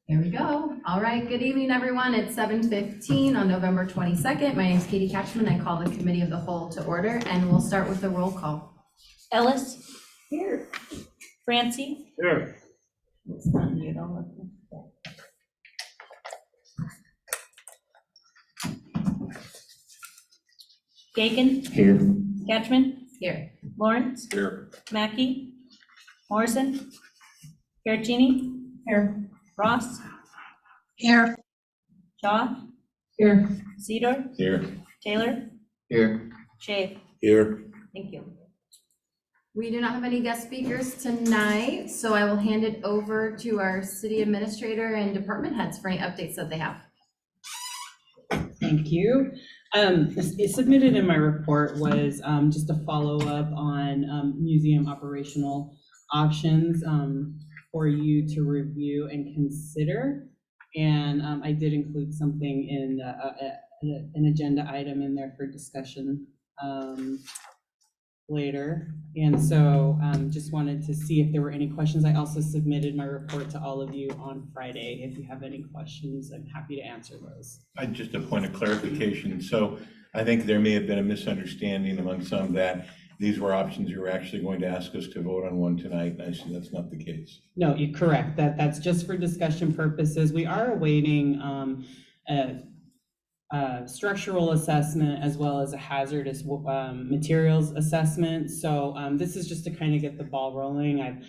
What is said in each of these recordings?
Here we go. All right, good evening, everyone. It's 7:15 on November 22nd. My name is Katie Catchman. I call the Committee of the Whole to order, and we'll start with a roll call. Ellis? Here. Francie? Here. Gagan? Here. Catchman? Here. Lawrence? Here. Mackey? Morrison? Caragini? Here. Ross? Here. Shaw? Here. Cedar? Here. Taylor? Here. Shave? Here. Thank you. We do not have any guest speakers tonight, so I will hand it over to our city administrator and department heads for any updates that they have. Thank you. Submitted in my report was just a follow-up on museum operational options for you to review and consider. And I did include something in an agenda item in there for discussion later. And so just wanted to see if there were any questions. I also submitted my report to all of you on Friday. If you have any questions, I'm happy to answer those. Just a point of clarification. So I think there may have been a misunderstanding among some that these were options you were actually going to ask us to vote on one tonight. And I see that's not the case. No, you're correct. That's just for discussion purposes. We are awaiting structural assessment as well as a hazardous materials assessment. So this is just to kind of get the ball rolling. I've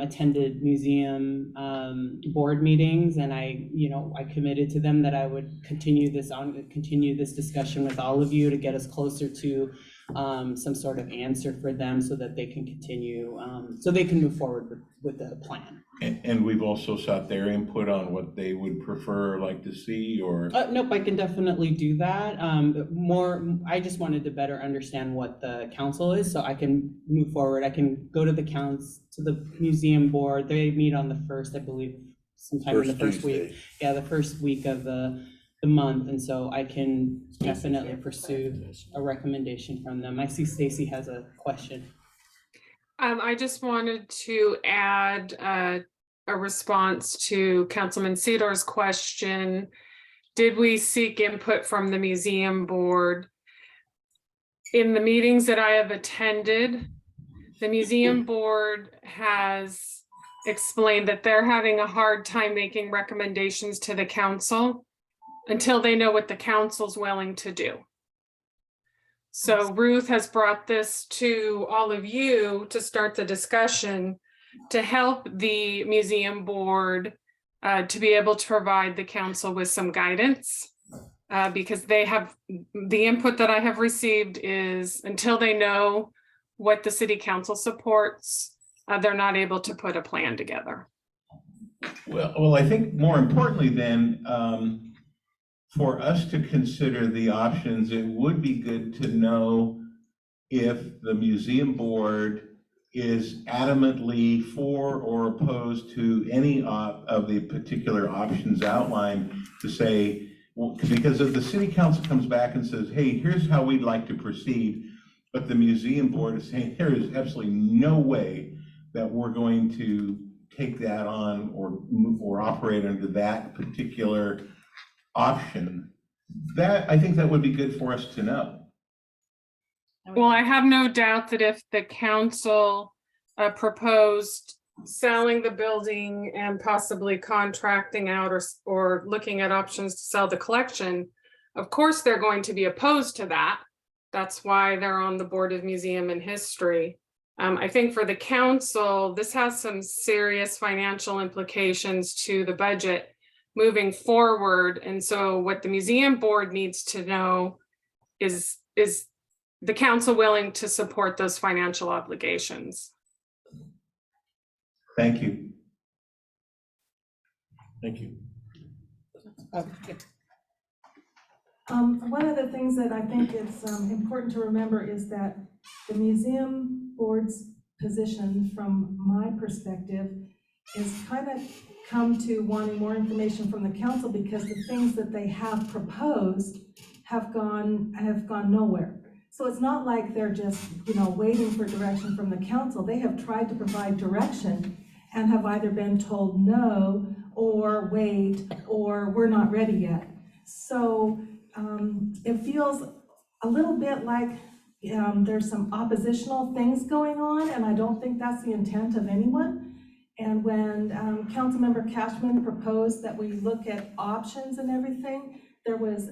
attended museum board meetings, and I committed to them that I would continue this discussion with all of you to get us closer to some sort of answer for them so that they can continue, so they can move forward with the plan. And we've also sought their input on what they would prefer, like to see, or? Nope, I can definitely do that. I just wanted to better understand what the council is, so I can move forward. I can go to the museum board. They meet on the first, I believe, sometime in the first week. Yeah, the first week of the month, and so I can definitely pursue a recommendation from them. I see Stacy has a question. I just wanted to add a response to Councilman Cedar's question. Did we seek input from the museum board? In the meetings that I have attended, the museum board has explained that they're having a hard time making recommendations to the council until they know what the council's willing to do. So Ruth has brought this to all of you to start the discussion to help the museum board to be able to provide the council with some guidance because they have the input that I have received is until they know what the city council supports, they're not able to put a plan together. Well, I think more importantly then, for us to consider the options, it would be good to know if the museum board is adamantly for or opposed to any of the particular options outlined, to say, well, because if the city council comes back and says, hey, here's how we'd like to proceed, but the museum board is saying there is absolutely no way that we're going to take that on or operate under that particular option, that I think that would be good for us to know. Well, I have no doubt that if the council proposed selling the building and possibly contracting out or looking at options to sell the collection, of course, they're going to be opposed to that. That's why they're on the Board of Museum and History. I think for the council, this has some serious financial implications to the budget moving forward. And so what the museum board needs to know is the council willing to support those financial obligations? Thank you. Thank you. One of the things that I think is important to remember is that the museum board's position, from my perspective, is kind of come to wanting more information from the council because the things that they have proposed have gone nowhere. So it's not like they're just, waiting for direction from the council. They have tried to provide direction and have either been told no, or wait, or we're not ready yet. So it feels a little bit like there's some oppositional things going on, and I don't think that's the intent of anyone. And when Councilmember Cashman proposed that we look at options and everything, it was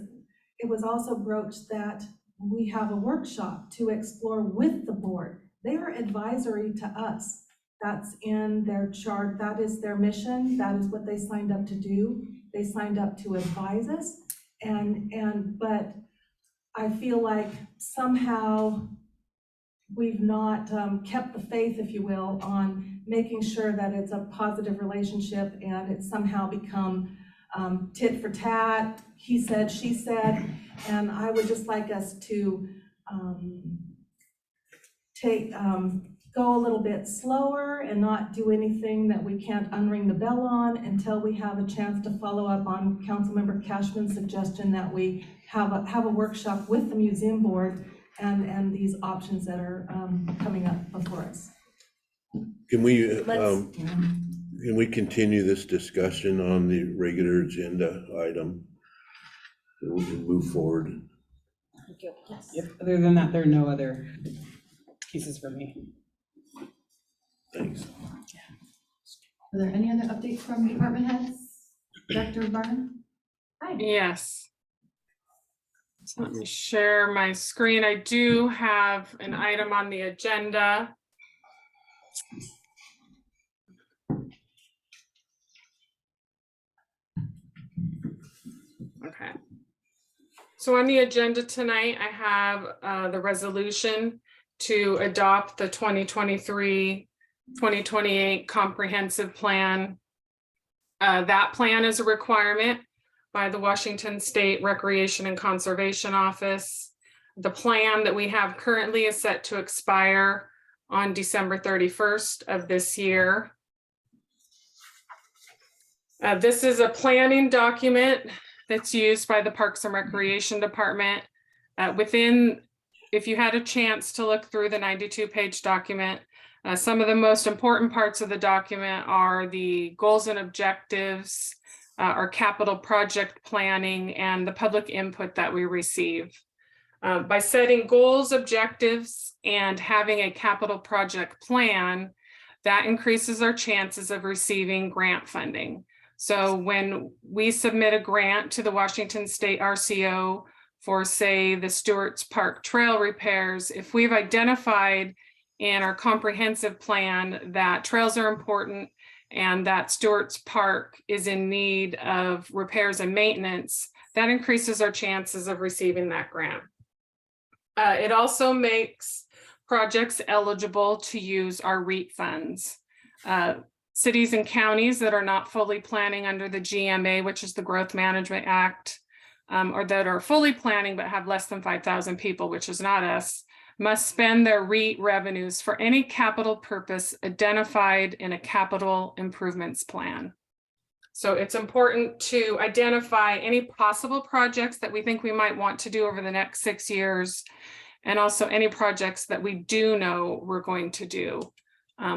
also broached that we have a workshop to explore with the board. They are advisory to us. That's in their chart. That is their mission. That is what they signed up to do. They signed up to advise us. But I feel like somehow we've not kept the faith, if you will, on making sure that it's a positive relationship, and it's somehow become tit for tat, he said, she said. And I would just like us to go a little bit slower and not do anything that we can't unring the bell on until we have a chance to follow up on Councilmember Cashman's suggestion that we have a workshop with the museum board and these options that are coming up before us. Can we, Let's- can we continue this discussion on the regular agenda item? And we can move forward. Yep, other than that, there are no other pieces for me. Thanks. Are there any other updates from department heads? Director Barn? Hi. Yes. So let me share my screen. I do have an item on the agenda. Okay. So on the agenda tonight, I have the resolution to adopt the 2023-2028 comprehensive plan. That plan is a requirement by the Washington State Recreation and Conservation Office. The plan that we have currently is set to expire on December 31st of this year. This is a planning document that's used by the Parks and Recreation Department. If you had a chance to look through the 92-page document, some of the most important parts of the document are the goals and objectives, our capital project planning, and the public input that we receive. By setting goals, objectives, and having a capital project plan, that increases our chances of receiving grant funding. So when we submit a grant to the Washington State RCO for, say, the Stewart's Park trail repairs, if we've identified in our comprehensive plan that trails are important and that Stewart's Park is in need of repairs and maintenance, that increases our chances of receiving that grant. It also makes projects eligible to use our REAP funds. Cities and counties that are not fully planning under the GMA, which is the Growth Management Act, or that are fully planning but have less than 5,000 people, which is not us, must spend their REIT revenues for any capital purpose identified in a capital improvements plan. So it's important to identify any possible projects that we think we might want to do over the next 6 years, and also any projects that we do know we're going to do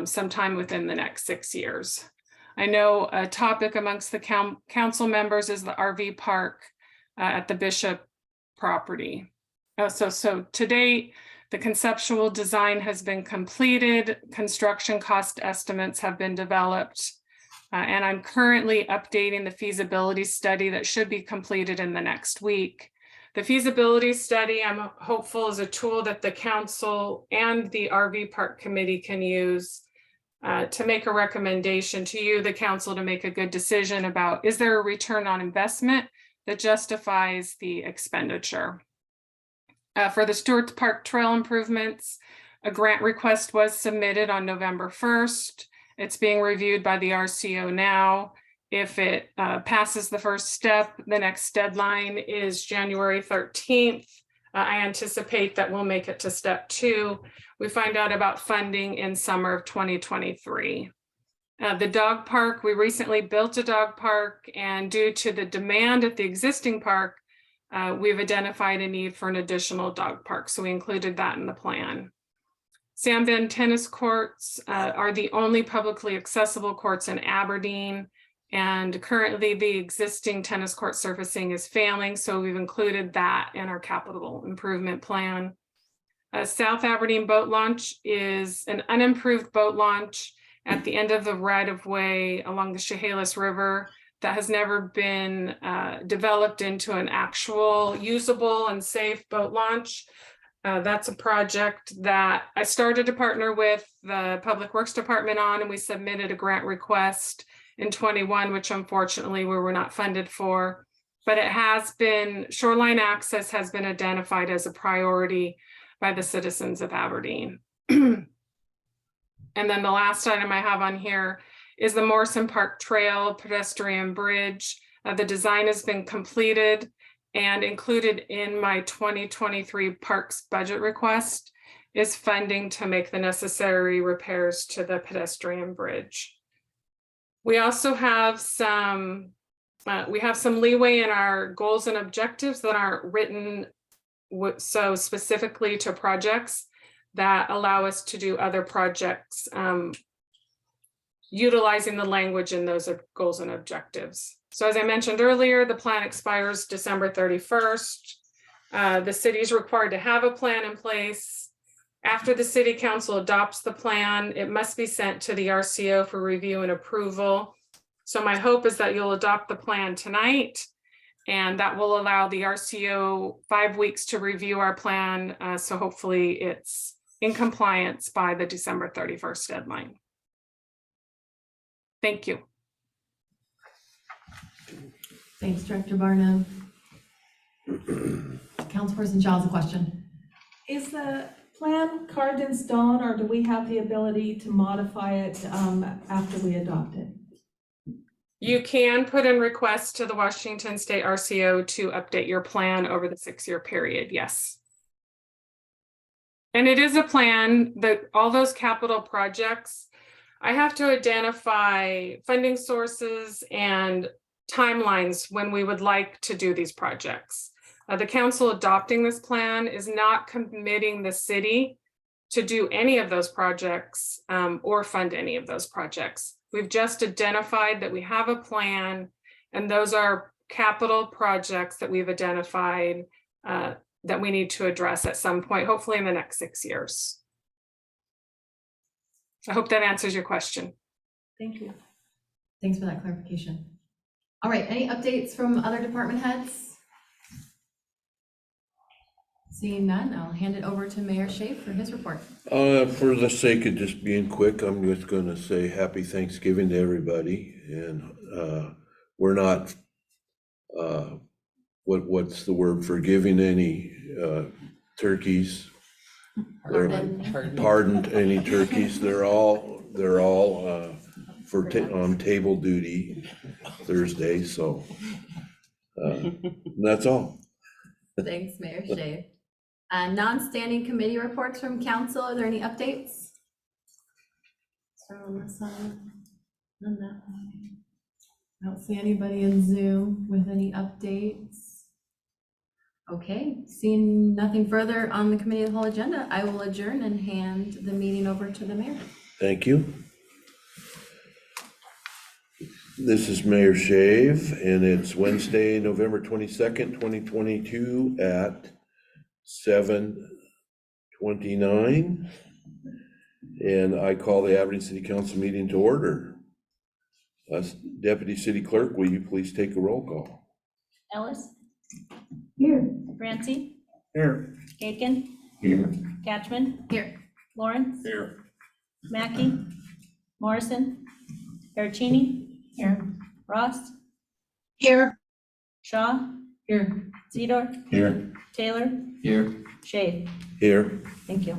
sometime within the next 6 years. I know a topic amongst the council members is the RV park at the Bishop property. So to date, the conceptual design has been completed, construction cost estimates have been developed, and I'm currently updating the feasibility study that should be completed in the next week. The feasibility study, I'm hopeful, is a tool that the council and the RV Park Committee can use to make a recommendation to you, the council, to make a good decision about, is there a return on investment that justifies the expenditure? For the Stewart's Park trail improvements, a grant request was submitted on November 1st. It's being reviewed by the RCO now. If it passes the first step, the next deadline is January 13th. I anticipate that we'll make it to step 2. We find out about funding in summer of 2023. The dog park, we recently built a dog park, and due to the demand at the existing park, we've identified a need for an additional dog park, so we included that in the plan. Sam Van tennis courts are the only publicly accessible courts in Aberdeen. And currently the existing tennis court surfacing is failing, so we've included that in our capital improvement plan. South Aberdeen boat launch is an unimproved boat launch at the end of the right of way along the Chehalis River that has never been developed into an actual usable and safe boat launch. That's a project that I started to partner with the Public Works Department on, and we submitted a grant request in 21, which unfortunately we were not funded for. But it has been, shoreline access has been identified as a priority by the citizens of Aberdeen. And then the last item I have on here is the Morrison Park Trail pedestrian bridge. The design has been completed and included in my 2023 parks budget request is funding to make the necessary repairs to the pedestrian bridge. We also have some leeway in our goals and objectives that aren't written so specifically to projects that allow us to do other projects utilizing the language in those goals and objectives. So as I mentioned earlier, the plan expires December 31st. The city is required to have a plan in place. After the city council adopts the plan, it must be sent to the RCO for review and approval. So my hope is that you'll adopt the plan tonight, and that will allow the RCO 5 weeks to review our plan. So hopefully it's in compliance by the December 31st deadline. Thank you. Thanks, Director Barnum. Councilperson Shaw has a question. Is the plan carved in stone, or do we have the ability to modify it after we adopt it? You can put in requests to the Washington State RCO to update your plan over the 6-year period, yes. And it is a plan that all those capital projects, I have to identify funding sources and timelines when we would like to do these projects. The council adopting this plan is not committing the city to do any of those projects or fund any of those projects. We've just identified that we have a plan, and those are capital projects that we've identified that we need to address at some point, hopefully in the next 6 years. I hope that answers your question. Thank you. Thanks for that clarification. All right, any updates from other department heads? Seeing none, I'll hand it over to Mayor Shea for his report. For the sake of just being quick, I'm just gonna say happy Thanksgiving to everybody, and we're not what's the word, forgiving any turkeys. Pardoned any turkeys. They're all on table duty Thursday, so that's all. Thanks, Mayor Shea. Non-standing committee reports from council. Are there any updates? Start on this side, on that one. I don't see anybody in Zoom with any updates. Okay, seeing nothing further on the committee of the whole agenda, I will adjourn and hand the meeting over to the mayor. Thank you. This is Mayor Shave, and it's Wednesday, November 22nd, 2022 at 7:29. And I call the Aberdeen City Council meeting to order. Deputy City Clerk, will you please take a roll call? Ellis, Here. Francie, Here. Aiken, Here. Catchman, Here. Lawrence, Here. Mackey, Morrison, Barcini, Here. Ross, Here. Shaw, Here. Zedor, Here. Taylor, Here. Shea. Here. Thank you.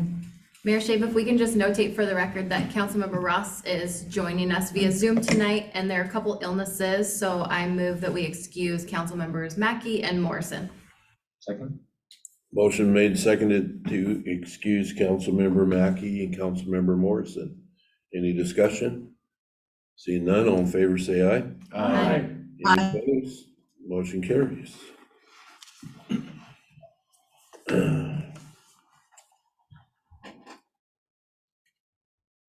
Mayor Shea, if we can just notate for the record that Councilmember Ross is joining us via Zoom tonight, and there are a couple illnesses, so I move that we excuse council members Mackey and Morrison. Second. Motion made, seconded to excuse Councilmember Mackey and Councilmember Morrison. Any discussion? Seeing none, all in favor say aye. Aye. Any opposed? Motion carries.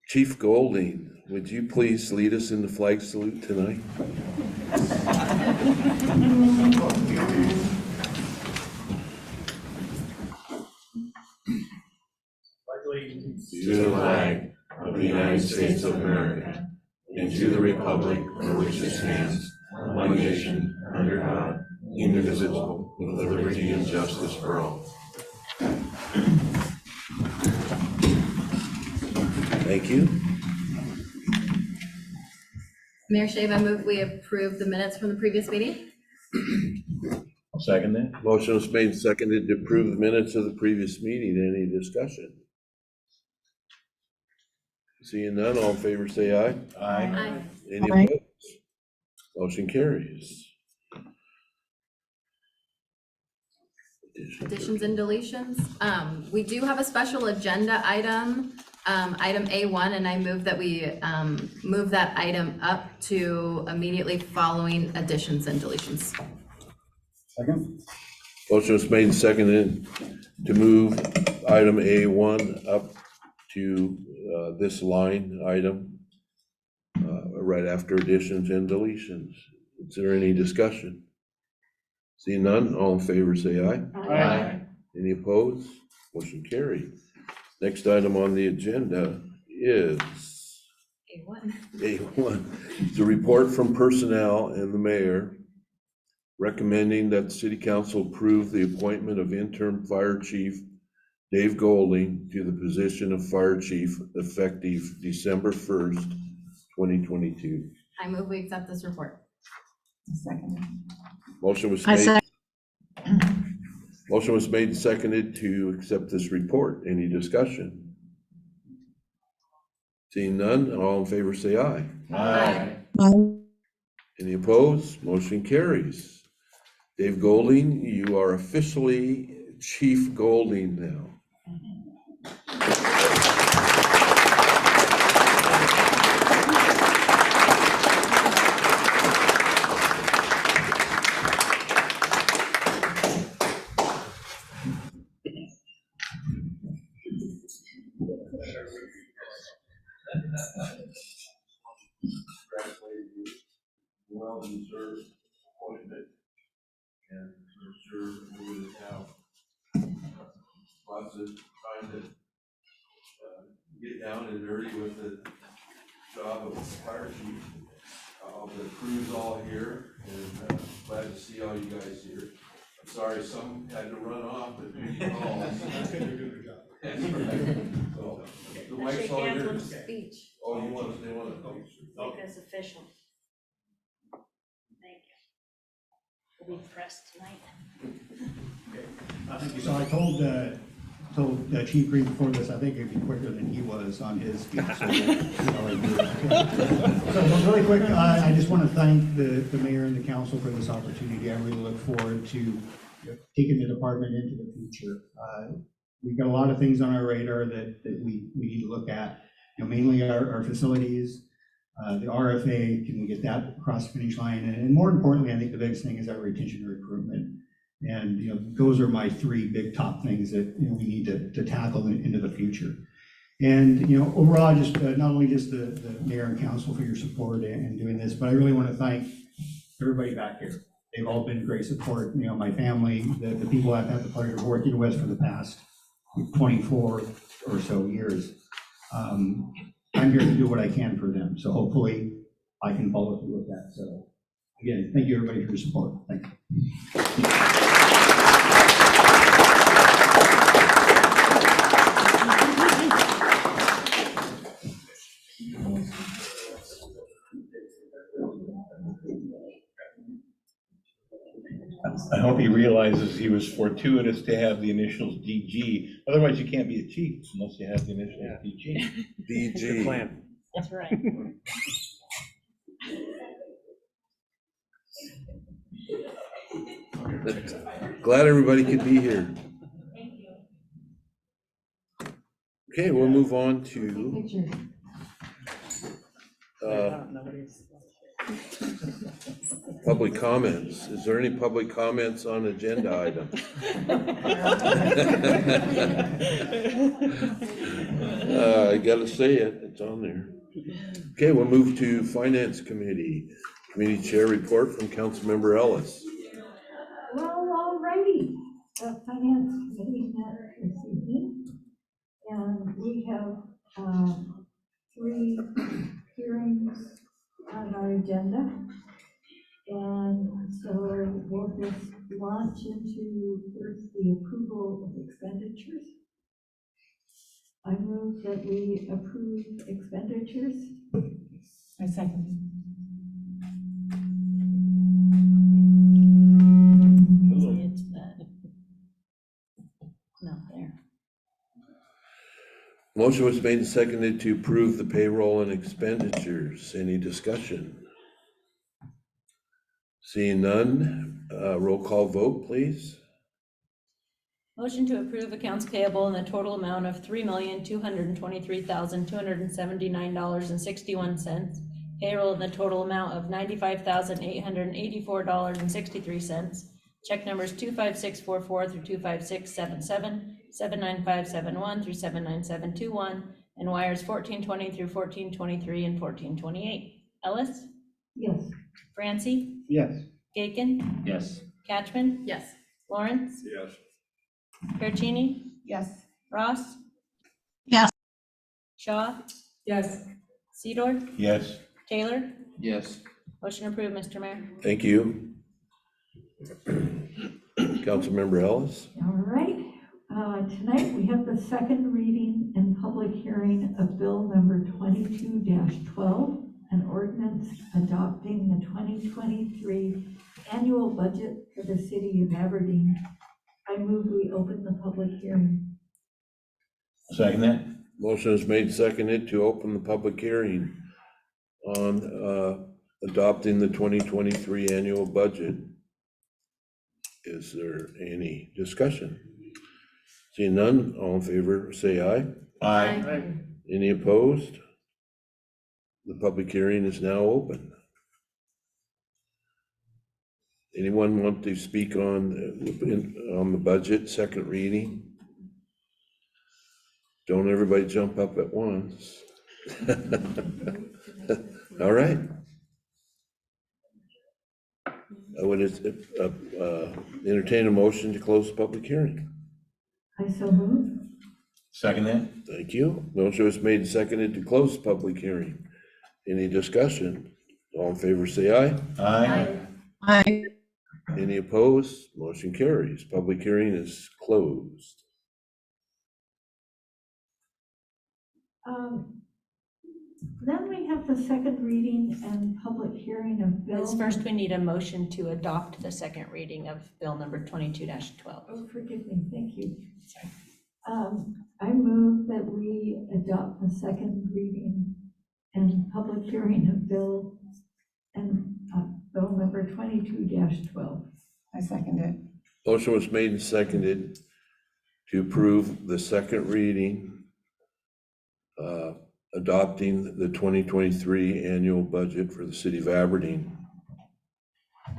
Chief Golding, would you please lead us in the flag salute tonight? To the flag of the United States of America and to the republic for which it stands, one nation, under God, indivisible, with liberty and justice for all. Thank you. Mayor Shave, I move we approve the minutes from the previous meeting. I'll second that. Motion was made and seconded to approve the minutes of the previous meeting. Any discussion? Seeing none, all in favor say aye. Aye. Any opposed? Motion carries. Additions and deletions. We do have a special agenda item, item A1, and I move that we move that item up to immediately following additions and deletions. Second? Motion was made and seconded to move item A1 up to this line item right after additions and deletions. Is there any discussion? See none, all in favor say aye. Aye. Any opposed? Motion carried. Next item on the agenda is A1. A1. It's a report from personnel and the mayor recommending that the city council approve the appointment of interim fire chief Dave Golding to the position of fire chief effective December 1st, 2022. I move we accept this report. Motion was I made. second. Motion was made and seconded to accept this report. Any discussion? Seeing none, all in favor say aye. Aye. Any opposed? Motion carries. Dave Golding, you are officially Chief Golding now. Well-deserved appointment and serve with the town. Lots of trying to get down and dirty with the job of fire chief. The crew's all here and glad to see all you guys here. I'm sorry some had to run off but we all. That's right. So, the mic's all yours. Speech. Oh, you want to, they want to. Make us official. Thank you. We'll be pressed tonight. Thank you. So I told Chief Green before this, I think it'd be quicker than he was on his speech. So really quick, I just want to thank the mayor and the council for this opportunity. I really look forward to taking the department into the future. We've got a lot of things on our radar that we need to look at. Mainly our facilities, the RFA, can we get that across the finish line? And more importantly, I think the biggest thing is our retention and recruitment. And those are my three big top things that we need to tackle into the future. And overall, just not only just the mayor and council for your support and doing this, but I really want to thank everybody back here. They've all been great support. My family, the people I've had the pleasure of working with for the past 24 or so years. I'm here to do what I can for them. So hopefully I can follow through with that. So again, thank you everybody for your support. Thank you. I hope he realizes he was fortuitous to have the initials DG. Otherwise, you can't be a chief unless you have the initials DG. DG. That's right. Glad everybody could be here. Okay, we'll move on to Public comments. Is there any public comments on agenda items? I gotta say it, it's on there. Okay, we'll move to Finance Committee. Committee Chair report from Councilmember Ellis. Well, alrighty, the finance committee met this evening, and we have, 3 hearings on our agenda. And so we'll just launch into first the approval of expenditures. I move that we approve expenditures. I second. It's not there. Motion was made and seconded to approve the payroll and expenditures. Any discussion? Seeing none, roll call vote, please. Motion to approve accounts payable in the total amount of $3,223,279.61. Payroll in the total amount of $95,884.63. Check numbers 25644 through 25677, 79571 through 79721, and wires 1420 through 1423 and 1428. Ellis? Yes. Francie? Yes. Gaken? Yes. Catchman? Yes. Lawrence? Yes. Perchini? Yes. Ross? Yes. Shaw? Yes. Sedor? Yes. Taylor? Yes. Motion approved, Mr. Mayor. Thank you. Councilmember Ellis. All right, tonight we have the second reading and public hearing of bill number 22-12, an ordinance adopting the 2023 annual budget for the city of Aberdeen. I move we open the public hearing. Second that? Motion is made and seconded to open the public hearing on adopting the 2023 annual budget. Is there any discussion? Seeing none, all in favor, say aye. Aye. Any opposed? The public hearing is now open. Anyone want to speak on the budget, second reading? Don't everybody jump up at once. All right. I would entertain a motion to close the public hearing. I so move. Second that? Thank you. Motion was made and seconded to close the public hearing. Any discussion? All in favor, say aye. Aye. Aye. Any opposed? Motion carries. Public hearing is closed. Then we have the second reading and public hearing of bill. Liz, first we need a motion to adopt the second reading of bill number 22-12. Oh, forgive me, thank you. I move that we adopt the second reading and public hearing of bill number 22-12. I second it. Motion was made and seconded to approve the second reading, adopting the 2023 annual budget for the city of Aberdeen.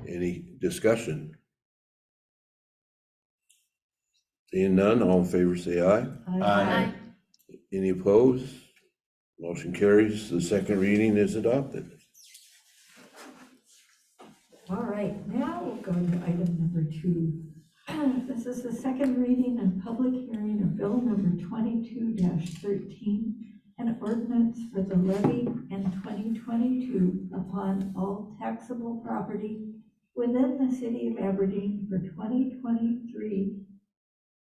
Any discussion? Seeing none, all in favor say aye. Aye. Any opposed? Motion carries. The second reading is adopted. All right, now we'll go to item number 2. This is the second reading and public hearing of bill number 22-13, an ordinance for the levy in 2022 upon all taxable property within the city of Aberdeen for 2023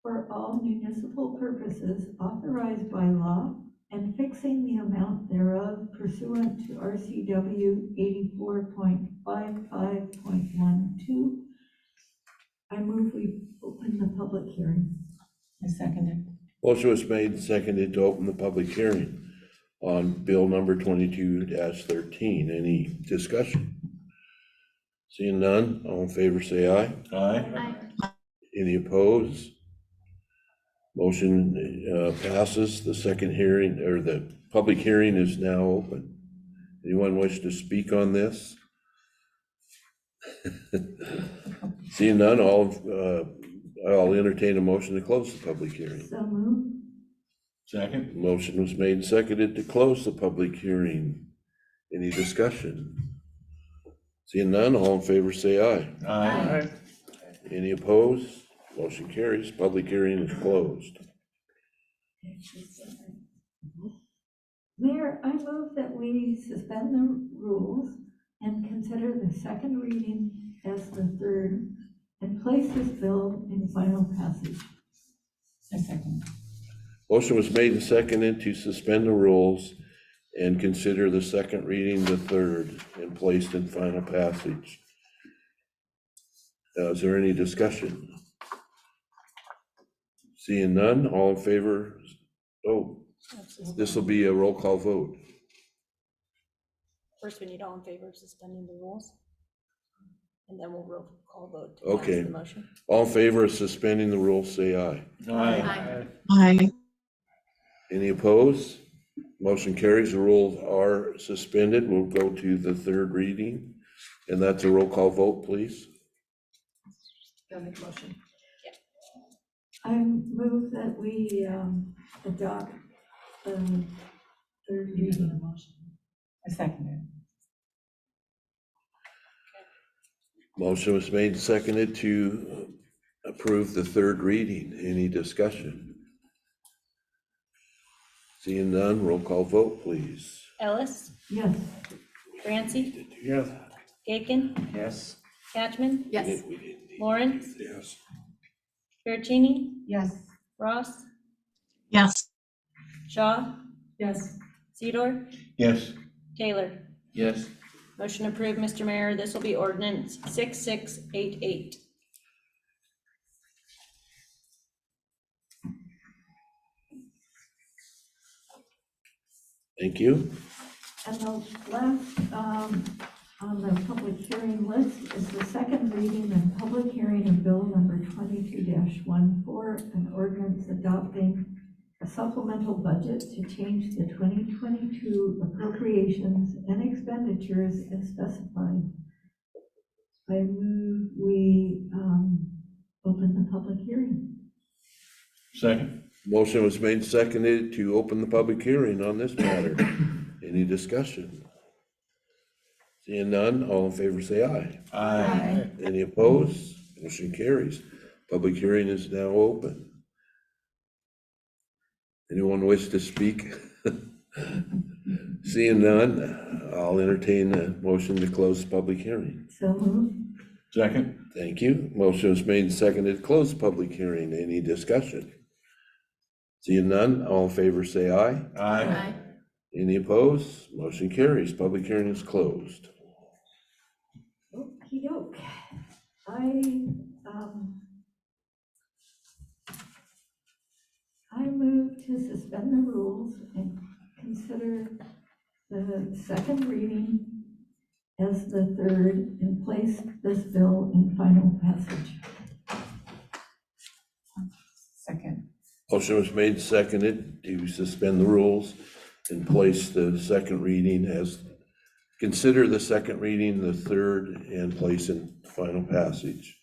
for all municipal purposes authorized by law and fixing the amount thereof pursuant to RCW 84.55.12. I move we open the public hearing. I second it. Motion was made and seconded to open the public hearing on bill number 22-13. Any discussion? Seeing none, all in favor say aye. Aye. Any opposed? Motion passes. The second hearing, or the public hearing, is now open. Anyone wish to speak on this? Seeing none, I'll entertain a motion to close the public hearing. So moved. Second? Motion was made and seconded to close the public hearing. Any discussion? Seeing none, all in favor say aye. Aye. Any opposed? Motion carries. Public hearing is closed. Mayor, I move that we suspend the rules and consider the second reading as the third and place this bill in final passage. A second. Motion was made and seconded to suspend the rules and consider the second reading the third and placed in final passage. Is there any discussion? Seeing none, all in favor? Oh, this will be a roll call vote. First, we need all in favor of suspending the rules. And then we'll roll call vote to pass Okay. the motion. All in favor of suspending the rules, say aye. Aye. Aye. Any opposed? Motion carries. The rules are suspended. We'll go to the third reading, and that's a roll call vote, please. Go make a motion. I move that we adopt the third reading. A second. Motion was made and seconded to approve the third reading. Any discussion? Seeing none, roll call vote, please. Ellis, Yes. Francie, Yes. Aiken, Yes. Catchman, Yes. Lawrence, Yes. Bertini, Yes. Ross, Yes. Shaw, Yes. Sedor, Yes. Taylor. Yes. Motion approved, Mr. Mayor. This will be ordinance 6688. Thank you. And the last on the public hearing list is the second reading and public hearing of bill number 22-14, an ordinance adopting a supplemental budget to change the 2022 appropriations and expenditures as specified. I move we open the public hearing. Second? Motion was made and seconded to open the public hearing on this matter. Any discussion? Seeing none, all in favor say aye. Aye. Any opposed? Motion carries. Public hearing is now open. Anyone wish to speak? Seeing none, I'll entertain a motion to close the public hearing. So moved. Second? Thank you. Motion was made and seconded to close the public hearing. Any discussion? Seeing none, all in favor say aye. Aye. Any opposed? Motion carries. Public hearing is closed. Okey-doke. I move to suspend the rules and consider the second reading as the third and place this bill in final passage. Second. Motion was made and seconded to suspend the rules and place the second reading as, consider the second reading, the third, and place in final passage.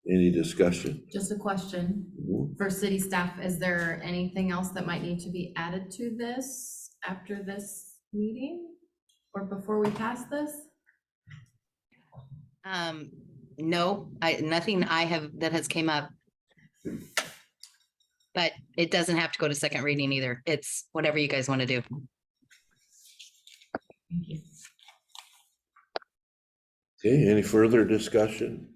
Any discussion? Just a question for city staff. Is there anything else that might need to be added to this after this meeting? Or before we pass this? No, nothing I have that has came up. But it doesn't have to go to second reading either. It's whatever you guys want to do. Okay, any further discussion?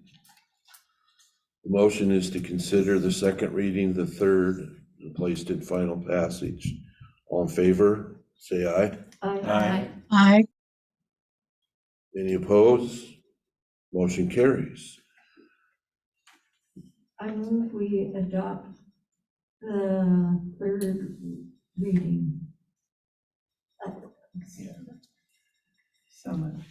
The motion is to consider the second reading, the third, and placed in final passage. All in favor, say aye. Aye. Aye. Any opposed? Motion carries. I move we adopt the third reading. So moved.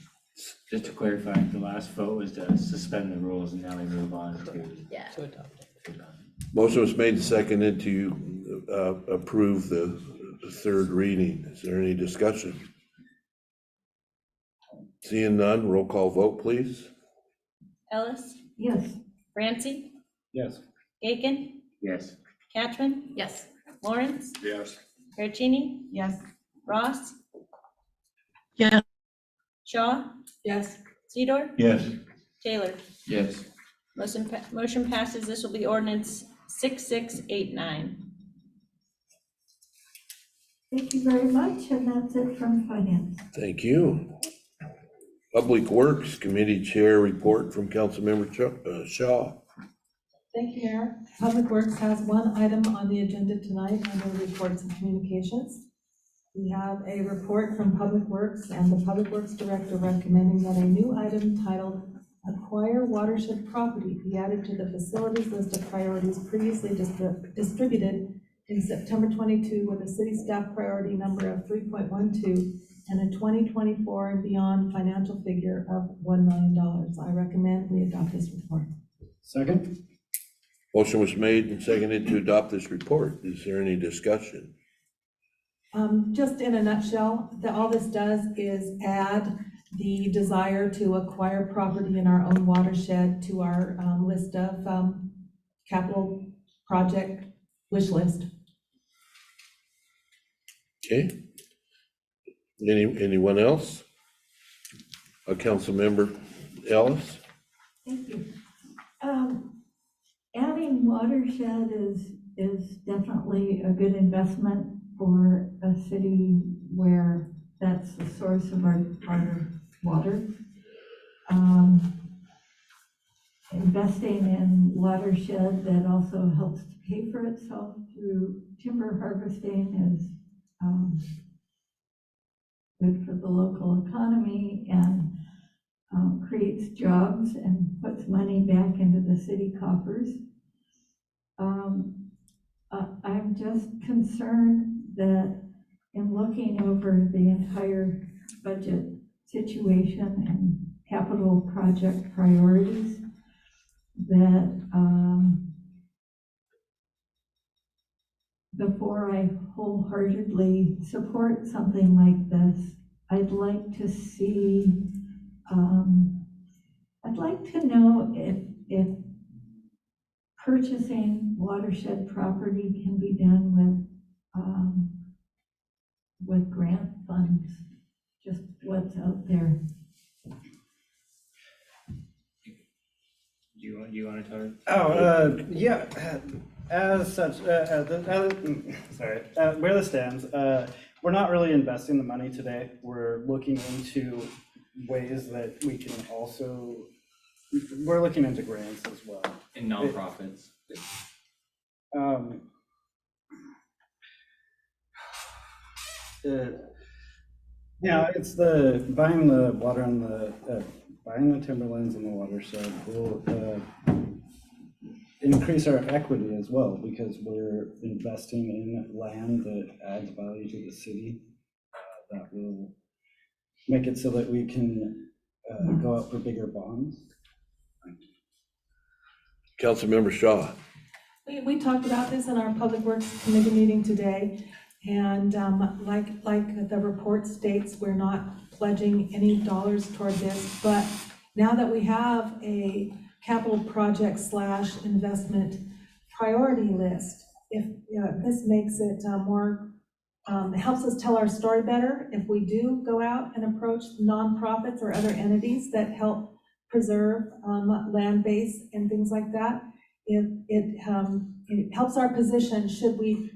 Just to clarify, the last vote was to suspend the rules and now we move on to. Yeah. To adopt it. Motion was made and seconded to approve the third reading. Is there any discussion? Seeing none, roll call vote, please. Ellis, Yes. Francie, Yes. Aiken, Yes. Catchman, Yes. Lawrence, Yes. Garcini, Yes. Ross, yes, Shaw, Yes. Sedor, Yes. Taylor. Yes. Motion passes. This will be ordinance 6689. Thank you very much, and that's it from finance. Thank you. Public Works Committee Chair report from Councilmember Shaw. Thank you, Mayor. Public Works has one item on the agenda tonight under reports and communications. We have a report from Public Works and the Public Works Director recommending that a new item titled Acquire Watershed Property be added to the facilities list of priorities previously distributed in September 22 with a city staff priority number of 3.12 and a 2024 and beyond financial figure of $1 million. I recommend we adopt this report. Second? Motion was made and seconded to adopt this report. Is there any discussion? Just in a nutshell, all this does is add the desire to acquire property in our own watershed to our list of capital project wish list. Okay. Anyone else? Councilmember Ellis? Thank you. Adding watershed is definitely a good investment for a city where that's the source of our water. Investing in watershed that also helps to pay for itself through timber harvesting is good for the local economy and creates jobs and puts money back into the city coffers. I'm just concerned that in looking over the entire budget situation and capital project priorities, that before I wholeheartedly support something like this, I'd like to see, I'd like to know if purchasing watershed property can be done with grant funds, just what's out there. Do you want to talk? Oh, yeah, as such, sorry, where this stands, we're not really investing the money today. We're looking into ways that we can also, we're looking into grants as well. In nonprofits. Yeah, it's the buying the water and buying the timberlands and the watershed will increase our equity as well, because we're investing in land that adds value to the city. That will make it so that we can go out for bigger bonds. Councilmember Shaw. We talked about this in our Public Works Committee meeting today, and like the report states, we're not pledging any dollars toward this, but now that we have a capital project / investment priority list, if this makes it more, helps us tell our story better, if we do go out and approach nonprofits or other entities that help preserve land base and things like that, it helps our position should we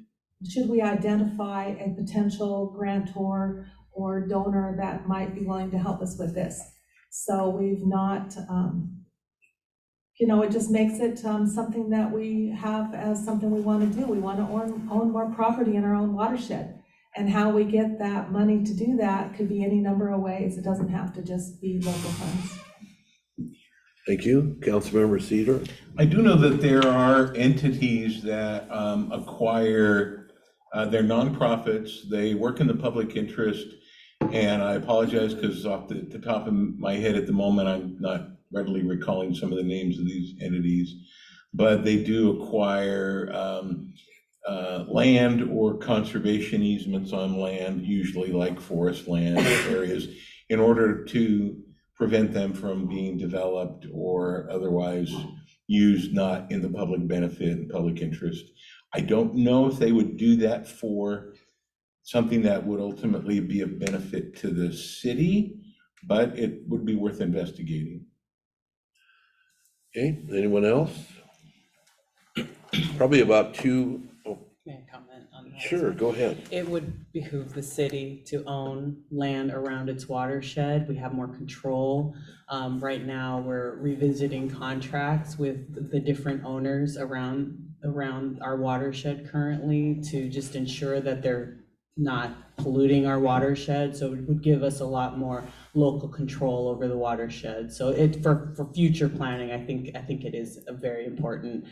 identify a potential grantor or donor that might be willing to help us with this. So we've not, it just makes it something that we have as something we want to do. We want to own more property in our own watershed. And how we get that money to do that could be any number of ways. It doesn't have to just be local funds. Thank you. Councilmember Sedor. I do know that there are entities that acquire, they're nonprofits, they work in the public interest, and I apologize because off the top of my head at the moment, I'm not readily recalling some of the names of these entities, but they do acquire land or conservation easements on land, usually like forest land areas, in order to prevent them from being developed or otherwise used not in the public benefit and public interest. I don't know if they would do that for something that would ultimately be of benefit to the city, but it would be worth investigating. Okay, anyone else? Probably about two, oh, May I comment on that? sure, go ahead. It would behoove the city to own land around its watershed. We have more control. Right now, we're revisiting contracts with the different owners around our watershed currently to just ensure that they're not polluting our watershed. So it would give us a lot more local control over the watershed. So for future planning, I think it is a very important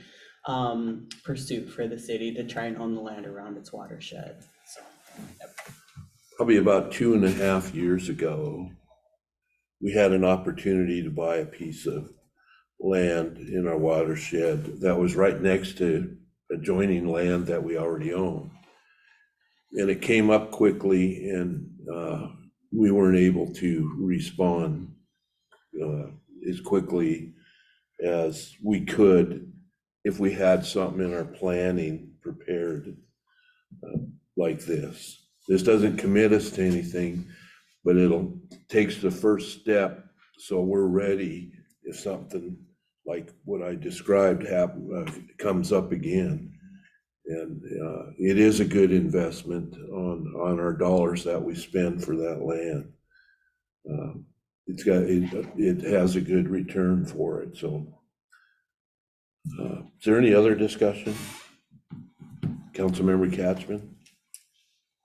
pursuit for the city to try and own the land around its watershed. So, yep. Probably about 2.5 years ago, we had an opportunity to buy a piece of land in our watershed that was right next to adjoining land that we already own. And it came up quickly, and we weren't able to respond as quickly as we could if we had something in our planning prepared like this. This doesn't commit us to anything, but takes the first step so we're ready if something like what I described comes up again. And it is a good investment on our dollars that we spend for that land. It has a good return for it. So is there any other discussion? Councilmember Catchman?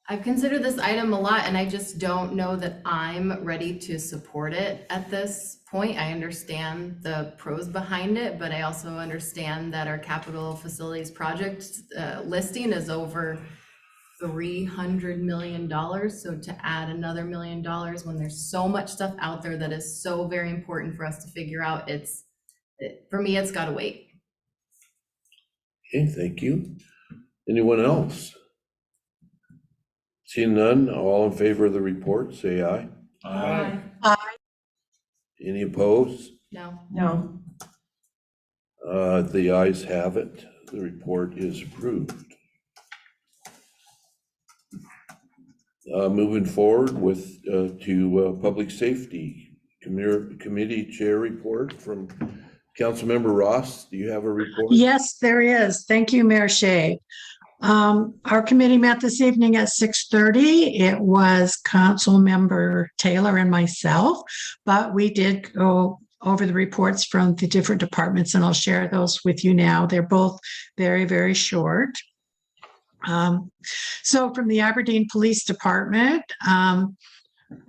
I've considered this item a lot, and I just don't know that I'm ready to support it at this point. I understand the pros behind it, but I also understand that our capital facilities project listing is over $300 million. So to add another $1 million when there's so much stuff out there that is so very important for us to figure out, for me, it's gotta wait. Okay, thank you. Anyone else? Seeing none, all in favor of the report, say aye. Aye. Any opposed? No. No. The ayes have it. The report is approved. Moving forward with to Public Safety Committee Chair report from Councilmember Ross. Do you have a report? Yes, there is. Thank you, Mayor Shea. Our committee met this evening at 6:30. It was Councilmember Taylor and myself, but we did go over the reports from the different departments, and I'll share those with you now. They're both very, very short. So from the Aberdeen Police Department,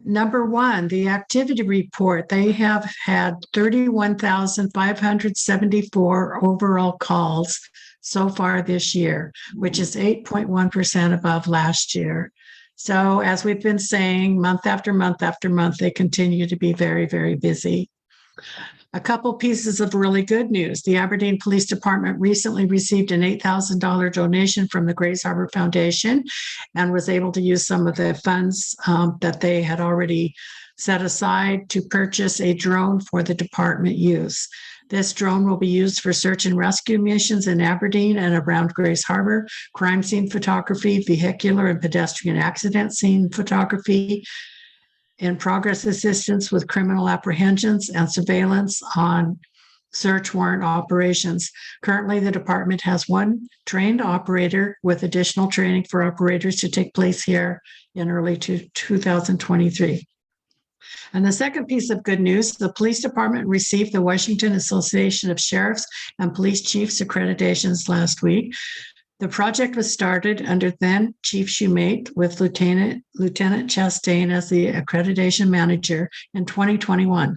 number one, the activity report, they have had 31,574 overall calls so far this year, which is 8.1% above last year. So as we've been saying, month after month after month, they continue to be very, very busy. A couple pieces of really good news. The Aberdeen Police Department recently received an $8,000 donation from the Grays Harbor Foundation and was able to use some of the funds that they had already set aside to purchase a drone for the department use. This drone will be used for search and rescue missions in Aberdeen and around Grays Harbor, crime scene photography, vehicular and pedestrian accident scene photography, in progress assistance with criminal apprehensions and surveillance on search warrant operations. Currently, the department has one trained operator with additional training for operators to take place here in early 2023. And the second piece of good news, the police department received the Washington Association of Sheriffs and Police Chiefs accreditations last week. The project was started under then Chief Shumate with Lieutenant Chastain as the accreditation manager in 2021.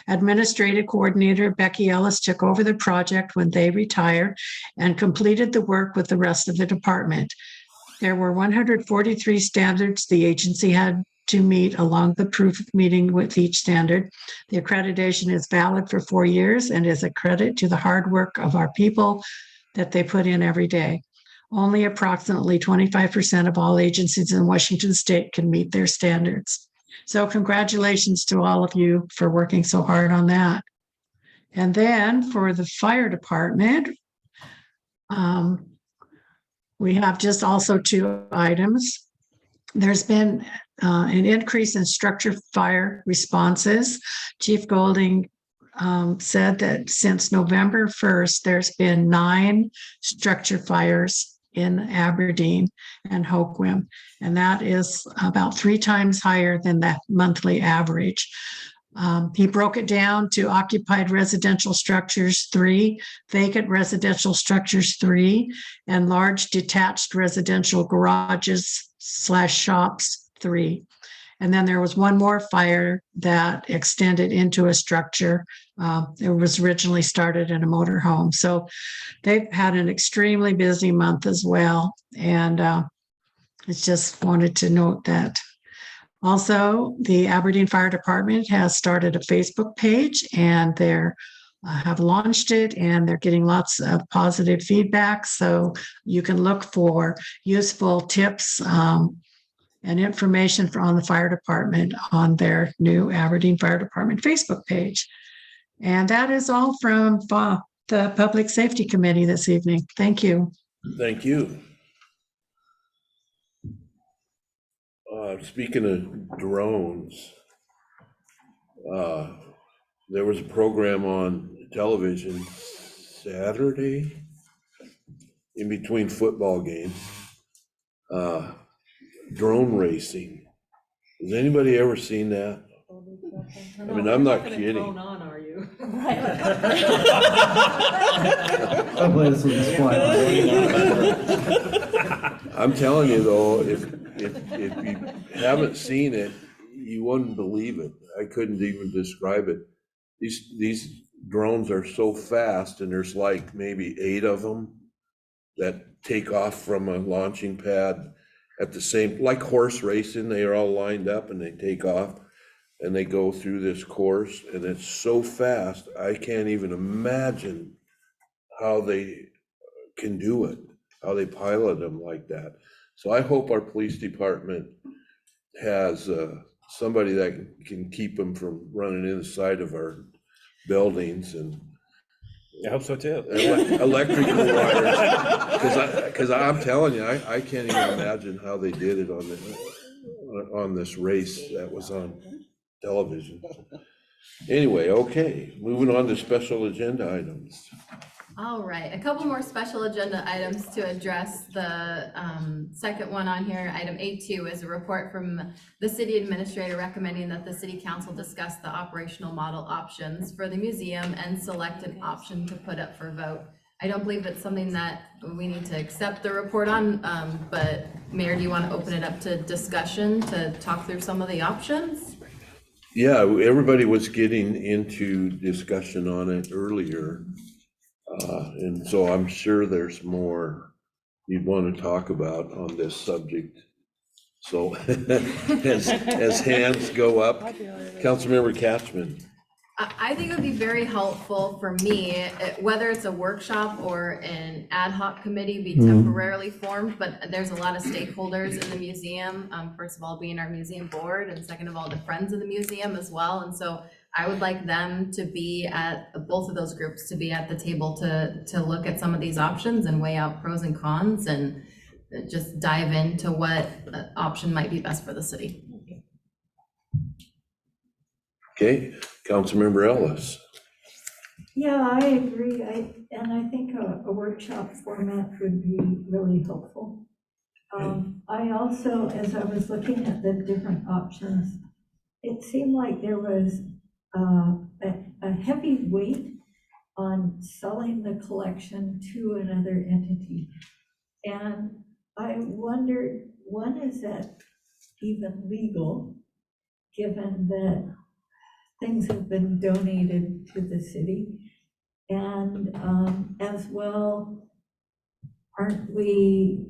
Administrative coordinator Becky Ellis took over the project when they retired and completed the work with the rest of the department. There were 143 standards the agency had to meet along the proof of meeting with each standard. The accreditation is valid for 4 years and is a credit to the hard work of our people that they put in every day. Only approximately 25% of all agencies in Washington state can meet their standards. So congratulations to all of you for working so hard on that. And then for the fire department, we have just also 2 items. There's been an increase in structure fire responses. Chief Golding said that since November 1st, there's been 9 structure fires in Aberdeen and Hoquiam, and that is about 3 times higher than that monthly average. He broke it down to occupied residential structures 3, vacant residential structures 3, and large detached residential garages / shops 3. And then there was one more fire that extended into a structure. It was originally started in a motor home. So they've had an extremely busy month as well. And I just wanted to note that. Also, the Aberdeen Fire Department has started a Facebook page, and they're have launched it, and they're getting lots of positive feedback. So you can look for useful tips and information on the fire department on their new Aberdeen Fire Department Facebook page. And that is all from the Public Safety Committee this evening. Thank you. Thank you. Speaking of drones, there was a program on television Saturday in between football games, drone racing. Has anybody ever seen that? I mean, I'm not kidding. On, are you? Hopefully this will display. I'm telling you though, if you haven't seen it, you wouldn't believe it. I couldn't even describe it. These drones are so fast, and there's like maybe 8 of them that take off from a launching pad at the same, like horse racing. They are all lined up and they take off and they go through this course, and it's so fast, I can't even imagine how they can do it, how they pilot them like that. So I hope our police department has somebody that can keep them from running inside of our buildings, and I hope so too. Electrical wires, because I'm telling you, I can't even imagine how they did it on this race that was on television. Anyway, okay, moving on to special agenda items. All right, a couple more special agenda items to address. The second one on here, item A2, is a report from the city administrator recommending that the city council discuss the operational model options for the museum and select an option to put up for vote. I don't believe it's something that we need to accept the report on, but Mayor, do you want to open it up to discussion to talk through some of the options? Yeah, everybody was getting into discussion on it earlier. And so I'm sure there's more you'd want to talk about on this subject. So as hands go up, Councilmember Catchman. I think it would be very helpful for me, whether it's a workshop or an ad hoc committee be temporarily formed, but there's a lot of stakeholders in the museum. First of all, being our museum board, and second of all, the Friends of the Museum as well. And so I would like them to be at, both of those groups to be at the table to look at some of these options and weigh out pros and cons and just dive into what option might be best for the city. Okay, Councilmember Ellis. Yeah, I agree. And I think a workshop format would be really helpful. I also, as I was looking at the different options, it seemed like there was a heavy weight on selling the collection to another entity. And I wondered, one, is that even legal, given that things have been donated to the city? And as well, are we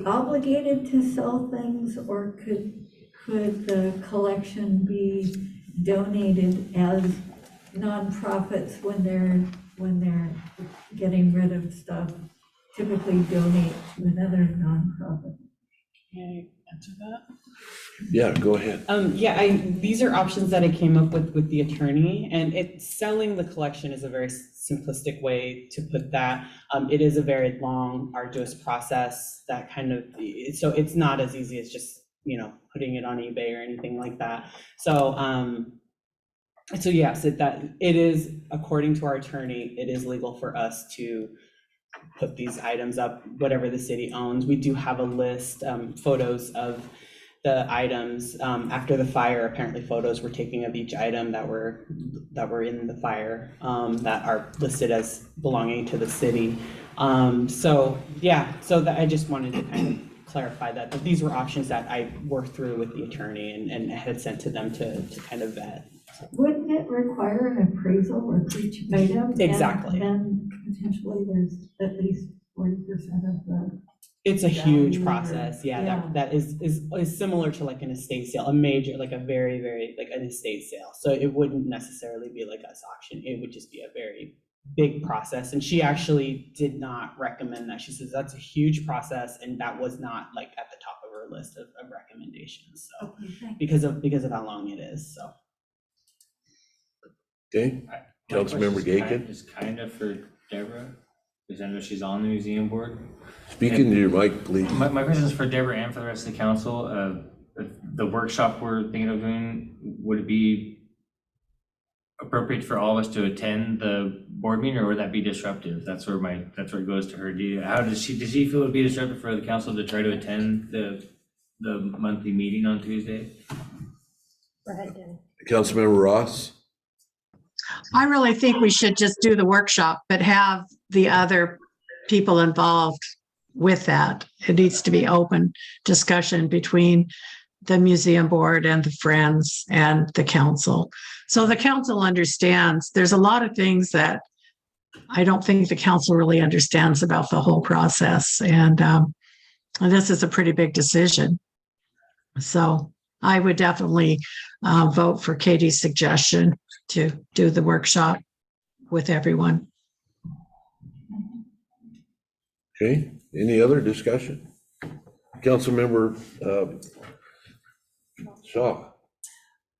obligated to sell things, or could the collection be donated as nonprofits when they're getting rid of stuff, typically donate to another nonprofit? answer that? Yeah, go ahead. Yeah, these are options that I came up with the attorney, and selling the collection is a very simplistic way to put that. It is a very long, arduous process that kind of, so it's not as easy as just, putting it on eBay or anything like that. So, so yes, it is, according to our attorney, it is legal for us to put these items up, whatever the city owns. We do have a list, photos of the items after the fire. Apparently photos were taken of each item that were in the fire that are listed as belonging to the city. So yeah, so that I just wanted to kind of clarify that these were options that I worked through with the attorney and had sent to them to kind of vet. Wouldn't it require an appraisal of each item? Exactly. And then potentially there's at least 40% of the. It's a huge value process, or- yeah, that is similar to like an estate sale, a major, like a very, very, like an estate sale. So it wouldn't necessarily be like us auction, it would just be a very big process. And she actually did not recommend that. She says that's a huge process, and that was not like at the top of her list of recommendations, so, Okay, thank you. because of how long it is, so. Okay, My Councilmember question's Gakin? Is kind of for Deborah, because I know she's on the museum board. Speak into your mic, please. My question is for Deborah and for the rest of the council. The workshop we're thinking of doing, would it be appropriate for all of us to attend the board meeting, or would that be disruptive? That's where it goes to her. Does she feel it would be disruptive for the council to try to attend the monthly meeting on Tuesday? Go ahead, Danny. Councilmember Ross? I really think we should just do the workshop, but have the other people involved with that. It needs to be open discussion between the museum board and the Friends and the council. So the council understands, there's a lot of things that I don't think the council really understands about the whole process. And this is a pretty big decision. So I would definitely vote for Katie's suggestion to do the workshop with everyone. Okay, any other discussion? Councilmember Shaw?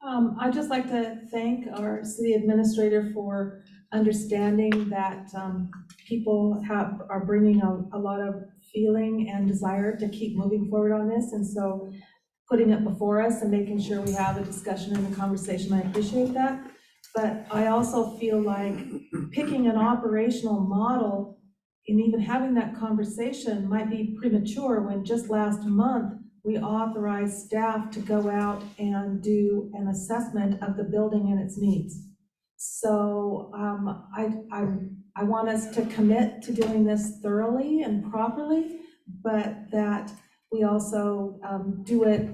I'd just like to thank our city administrator for understanding that people are bringing a lot of feeling and desire to keep moving forward on this. And so putting it before us and making sure we have a discussion and a conversation, I appreciate that. But I also feel like picking an operational model and even having that conversation might be premature when just last month we authorized staff to go out and do an assessment of the building and its needs. So I want us to commit to doing this thoroughly and properly, but that we also do it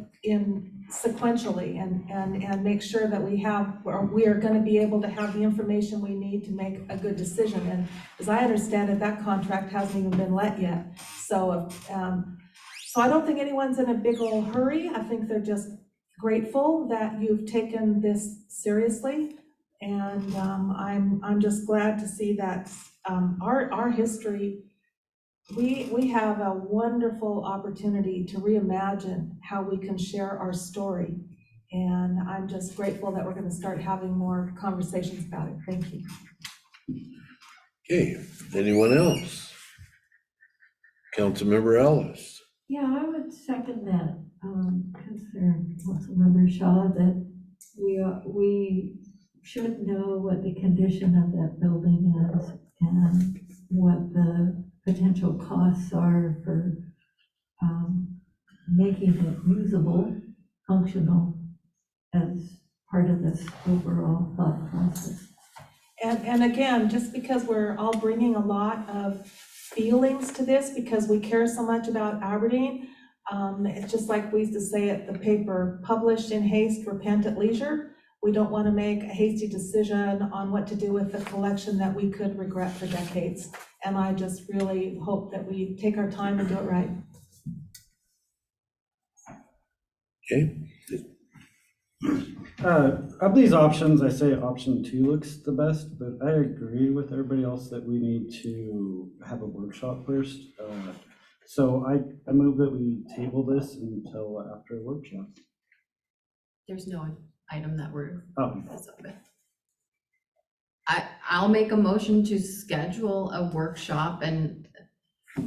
sequentially and make sure that we are going to be able to have the information we need to make a good decision. And as I understand it, that contract hasn't even been let yet. So I don't think anyone's in a big old hurry. I think they're just grateful that you've taken this seriously. And I'm just glad to see that our history, we have a wonderful opportunity to reimagine how we can share our story. And I'm just grateful that we're going to start having more conversations about it. Thank you. Okay, anyone else? Councilmember Ellis? Yeah, I would second that, concern, Councilmember Shaw, that we should know what the condition of that building is and what the potential costs are for making it usable, functional as part of this overall thought process. And again, just because we're all bringing a lot of feelings to this because we care so much about Aberdeen, it's just like we used to say at the paper, publish in haste, repent at leisure. We don't want to make a hasty decision on what to do with the collection that we could regret for decades. And I just really hope that we take our time and do it right. Okay. Of these options, I say option 2 looks the best, but I agree with everybody else that we need to have a workshop first. So I move that we table this until after a workshop. There's no item that we're, Oh, that's open. I'll make a motion to schedule a workshop and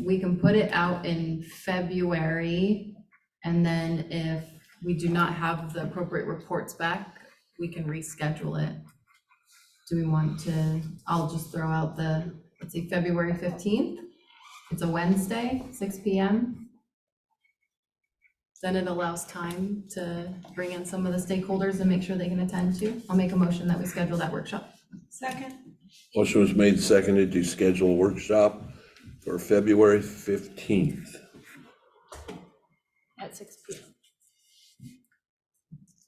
we can put it out in February. And then if we do not have the appropriate reports back, we can reschedule it. Do we want to, I'll just throw out let's see, February 15th. It's a Wednesday, 6 PM. Then it allows time to bring in some of the stakeholders and make sure they can attend too. I'll make a motion that we schedule that workshop. Second. Motion was made, seconded to schedule a workshop for February 15th. At 6 p.m.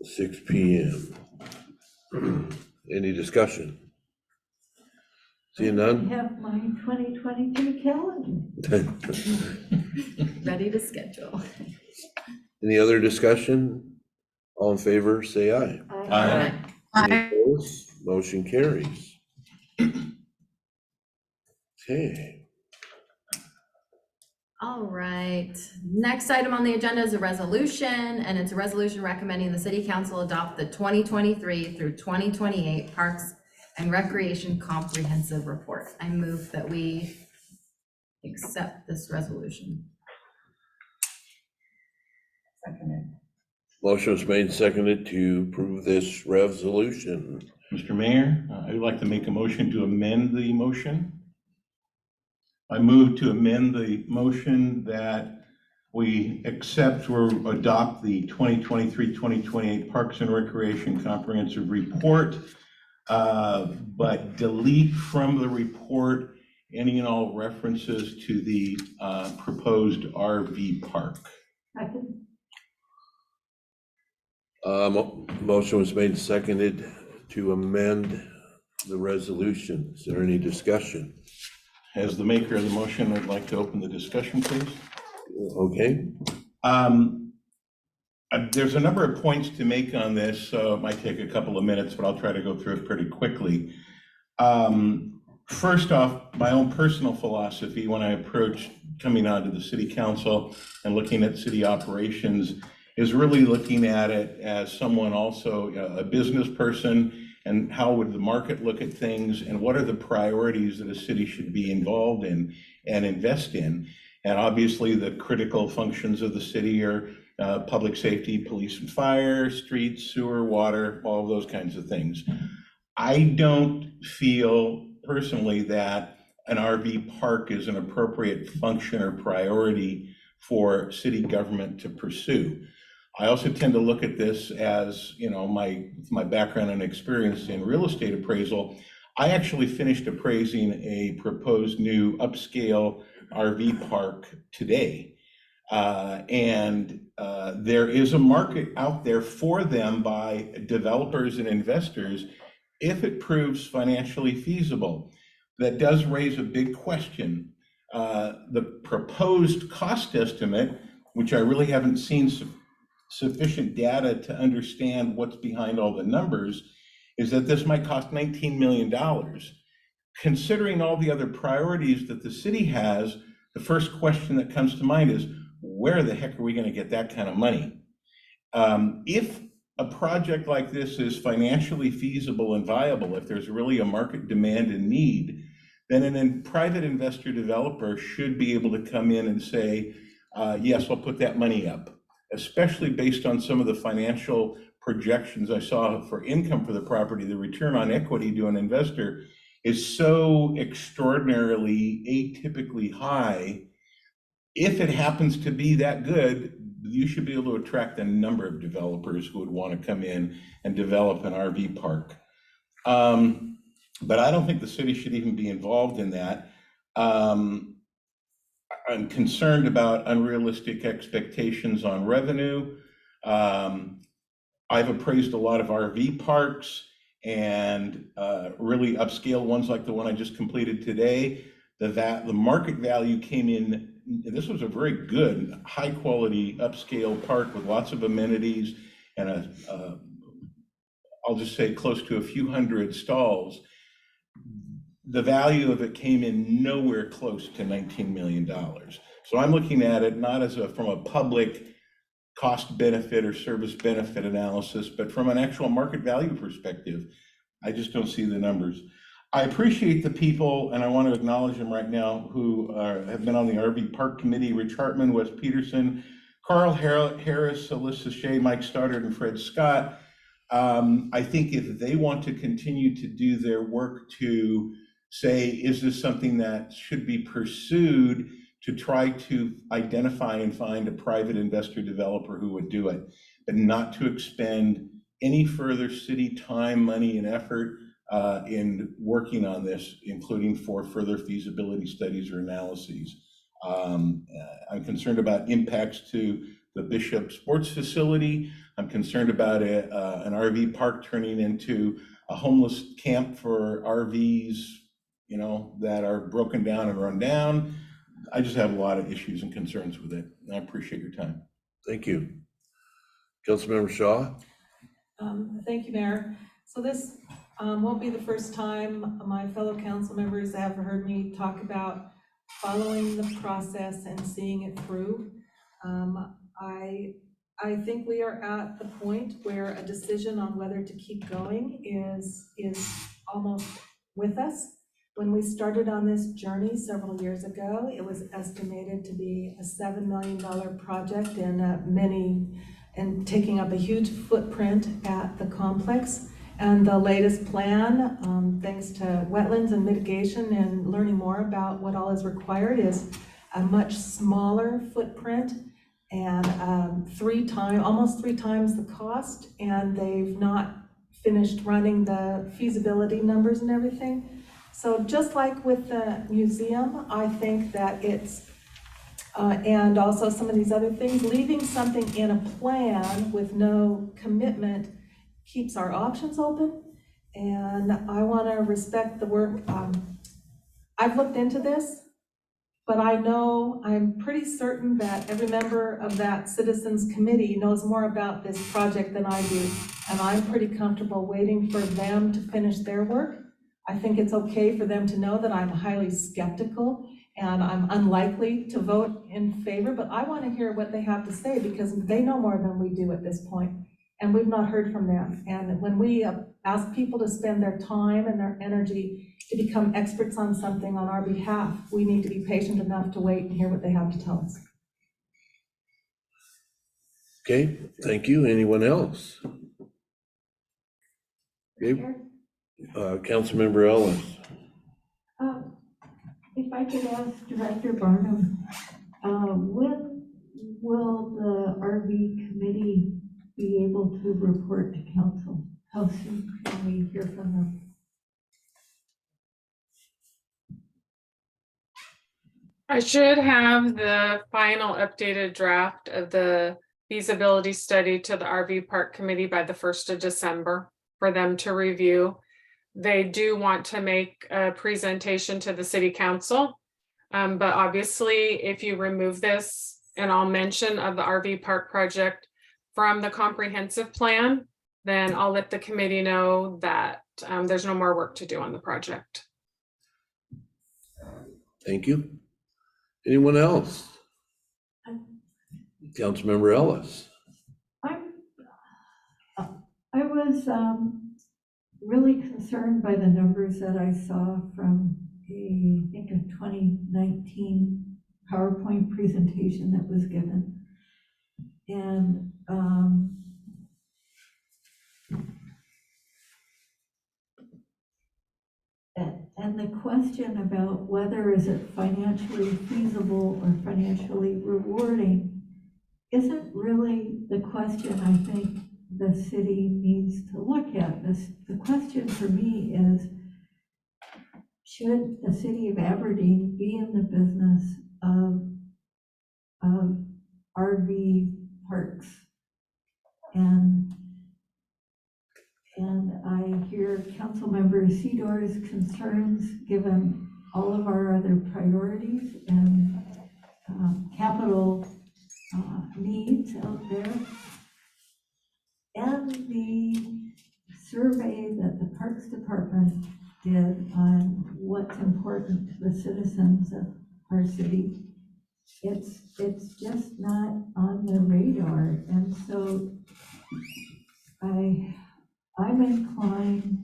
6 p.m. Any discussion? Seeing I none? have my 2022 calendar. Ready to schedule. Any other discussion? All in favor, say aye. Aye. Any opposed? Motion carries. Okay. All right, next item on the agenda is a resolution, and it's a resolution recommending the city council adopt the 2023 through 2028 Parks and Recreation Comprehensive Report. I move that we accept this resolution. Seconded. Motion was made, seconded to approve this resolution. Mr. Mayor, I would like to make a motion to amend the motion. I move to amend the motion that we accept or adopt the 2023-2028 Parks and Recreation Comprehensive Report, but delete from the report any and all references to the proposed RV park. Motion was made, seconded to amend the resolution. Is there any discussion? As the maker of the motion, I'd like to open the discussion, please. Okay. There's a number of points to make on this, so it might take a couple of minutes, but I'll try to go through it pretty quickly. First off, my own personal philosophy when I approach coming onto the city council and looking at city operations is really looking at it as someone also, a business person, and how would the market look at things, and what are the priorities that a city should be involved in and invest in. And obviously the critical functions of the city are public safety, police and fire, streets, sewer, water, all of those kinds of things. I don't feel personally that an RV park is an appropriate function or priority for city government to pursue. I also tend to look at this as, you know, my background and experience in real estate appraisal. I actually finished appraising a proposed new upscale RV park today. There is a market out there for them by developers and investors if it proves financially feasible. That does raise a big question. The proposed cost estimate, which I really haven't seen sufficient data to understand what's behind all the numbers, is that this might cost $19 million. Considering all the other priorities that the city has, the first question that comes to mind is, where the heck are we going to get that kind of money? If a project like this is financially feasible and viable, if there's really a market demand and need, then a private investor developer should be able to come in and say, yes, I'll put that money up, especially based on some of the financial projections I saw for income for the property. The return on equity to an investor is so extraordinarily atypically high. If it happens to be that good, you should be able to attract a number of developers who would want to come in and develop an RV park. But I don't think the city should even be involved in that. I'm concerned about unrealistic expectations on revenue. I've appraised a lot of RV parks and really upscale ones like the one I just completed today. The market value came in, this was a very good, high quality upscale park with lots of amenities and I'll just say close to a few hundred stalls. The value of it came in nowhere close to $19 million. So I'm looking at it not as from a public cost benefit or service benefit analysis, but from an actual market value perspective. I just don't see the numbers. I appreciate the people, and I want to acknowledge them right now, who have been on the RV Park Committee: Rich Hartman, Wes Peterson, Carl Harris, Alyssa Shea, Mike Stoddard, and Fred Scott. I think if they want to continue to do their work to say, is this something that should be pursued, to try to identify and find a private investor developer who would do it, but not to expend any further city time, money, and effort in working on this, including for further feasibility studies or analyses. I'm concerned about impacts to the Bishop Sports Facility. I'm concerned about an RV park turning into a homeless camp for RVs, you know, that are broken down and run down. I just have a lot of issues and concerns with it, and I appreciate your time. Thank you. Councilmember Shaw? Thank you, Mayor. So this won't be the first time my fellow council members have heard me talk about following the process and seeing it through. I think we are at the point where a decision on whether to keep going is almost with us. When we started on this journey several years ago, it was estimated to be a $7 million project and taking up a huge footprint at the complex. And the latest plan, thanks to wetlands and mitigation and learning more about what all is required, is a much smaller footprint and almost three times the cost. And they've not finished running the feasibility numbers and everything. So just like with the museum, I think that it's, and also some of these other things, leaving something in a plan with no commitment keeps our options open. And I want to respect the work. I've looked into this, but I'm pretty certain that every member of that citizens committee knows more about this project than I do. And I'm pretty comfortable waiting for them to finish their work. I think it's okay for them to know that I'm highly skeptical and I'm unlikely to vote in favor, but I want to hear what they have to say because they know more than we do at this point, and we've not heard from them. And when we ask people to spend their time and their energy to become experts on something on our behalf, we need to be patient enough to wait and hear what they have to tell us. Okay, thank you. Anyone else? Okay, Councilmember Ellis. If I could ask Director Barnum, when will the RV committee be able to report to council? How soon can we hear from them? I should have the final updated draft of the feasibility study to the RV Park Committee by the 1st of December for them to review. They do want to make a presentation to the city council, but obviously if you remove this and all mention of the RV park project from the comprehensive plan, then I'll let the committee know that there's no more work to do on the project. Thank you. Anyone else? Councilmember Ellis. I was really concerned by the numbers that I saw from I think a 2019 PowerPoint presentation that was given. And the question about whether is it financially feasible or financially rewarding isn't really the question I think the city needs to look at. The question for me is, should the city of Aberdeen be in the business of RV parks? And I hear Councilmember Seedor's concerns given all of our other priorities and capital needs out there. And the survey that the Parks Department did on what's important to the citizens of our city it's just not on the radar. And so I'm inclined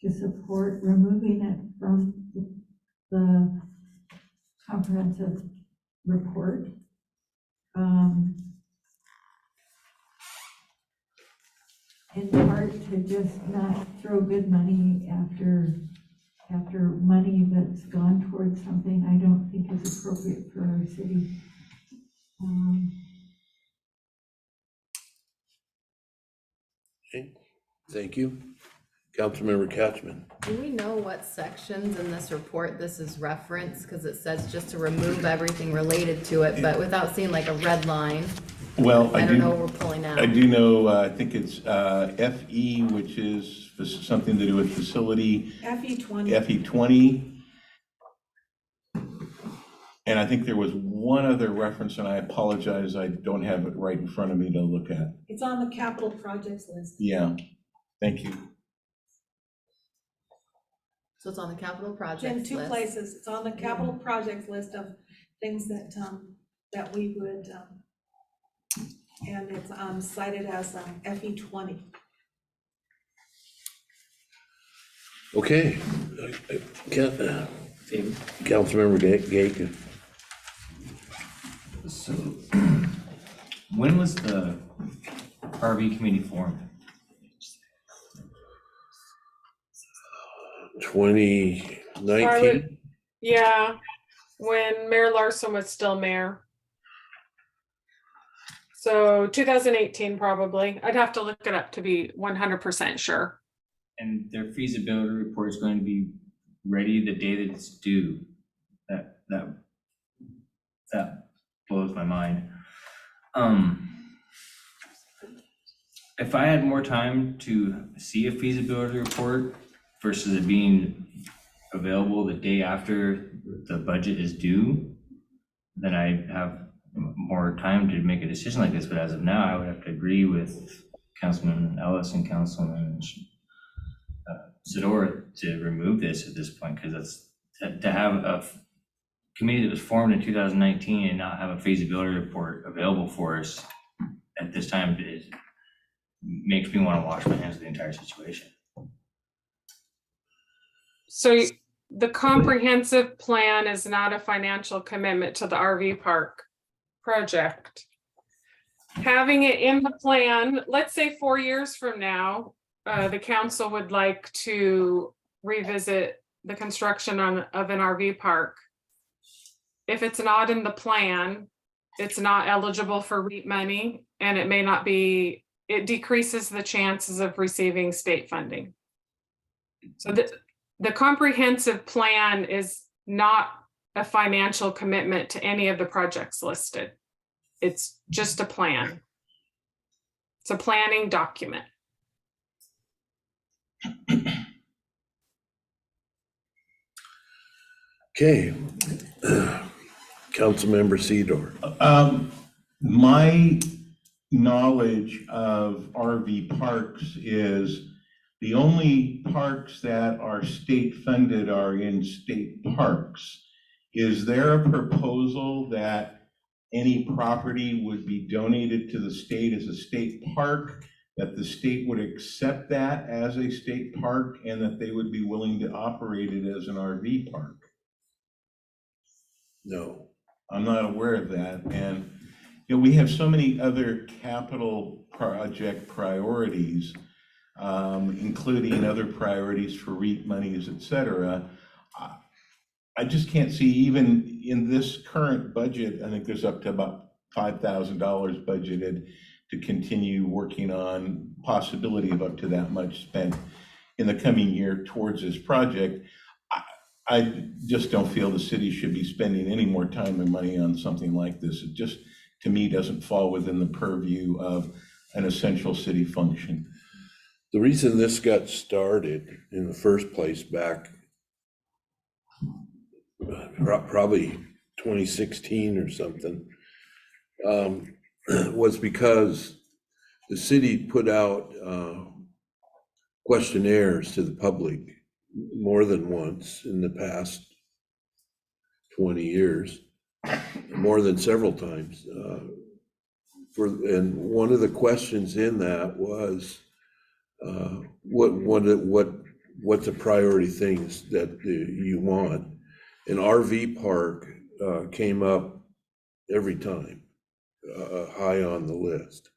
to support removing it from the comprehensive report. In part to just not throw good money after money that's gone towards something I don't think is appropriate for our city. Okay, thank you. Councilmember Catchman. Do we know what sections in this report this is referenced? Because it says just to remove everything related to it, but without seeing like a red line. Well, I don't know what we're pulling out. I do know, I think it's FE, which is something to do with facility, FE 20. FE 20. And I think there was one other reference, and I apologize, I don't have it right in front of me to look at. It's on the capital projects list. Yeah, thank you. So it's on the capital In projects two list. places. It's on the capital projects list of things that, that we would, and it's cited as FE 20. Okay. Councilmember Gay. So, when was the RV committee formed? 2019? Yeah, when Mayor Larson was still mayor. So 2018 probably. I'd have to look it up to be 100% sure. And their feasibility report is going to be ready the day that it's due. That blows my mind. If I had more time to see a feasibility report versus it being available the day after the budget is due, then I'd have more time to make a decision like this. But as of now, I would have to agree with Councilman Ellis and Councilman Sador to remove this at this point, because that's to have a committee that was formed in 2019 and not have a feasibility report available for us at this time makes me want to wash my hands of the entire situation. So the comprehensive plan is not a financial commitment to the RV park project. Having it in the plan, let's say 4 years from now, the council would like to revisit the construction of an RV park. If it's not in the plan, it's not eligible for REAP money, and it may not be, it decreases the chances of receiving state funding. So the comprehensive plan is not a financial commitment to any of the projects listed. It's just a plan. It's a planning document. Okay. Councilmember Sedor. My knowledge of RV parks is the only parks that are state funded are in state parks. Is there a proposal that any property would be donated to the state as a state park, that the state would accept that as a state park, and that they would be willing to operate it as an RV park? No. I'm not aware of that. And you know, we have so many other capital project priorities, including other priorities for REAP monies, et cetera. I just can't see, even in this current budget, I think there's up to about $5,000 budgeted to continue working on possibility of up to that much spent in the coming year towards this project. I just don't feel the city should be spending any more time and money on something like this. It just, to me, doesn't fall within the purview of an essential city function. The reason this got started in the first place back probably 2016 or something, was because the city put out questionnaires to the public more than once in the past 20 years more than several times. And one of the questions in that was, what's the priority things that you want? An RV park came up every time, high on the list.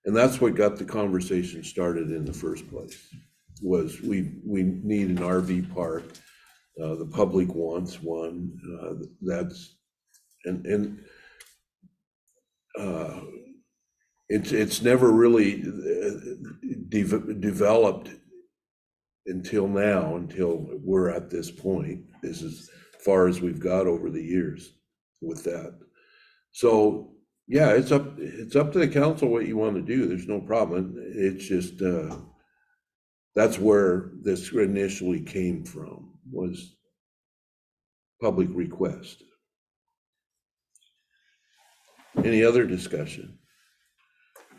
And that's what got the conversation started in the first place, was we need an RV park. The public wants one. It's never really developed until now, until we're at this point. This is as far as we've got over the years with that. So yeah, it's up to the council what you want to do. There's no problem. It's just that's where this initially came from, was public request. Any other discussion?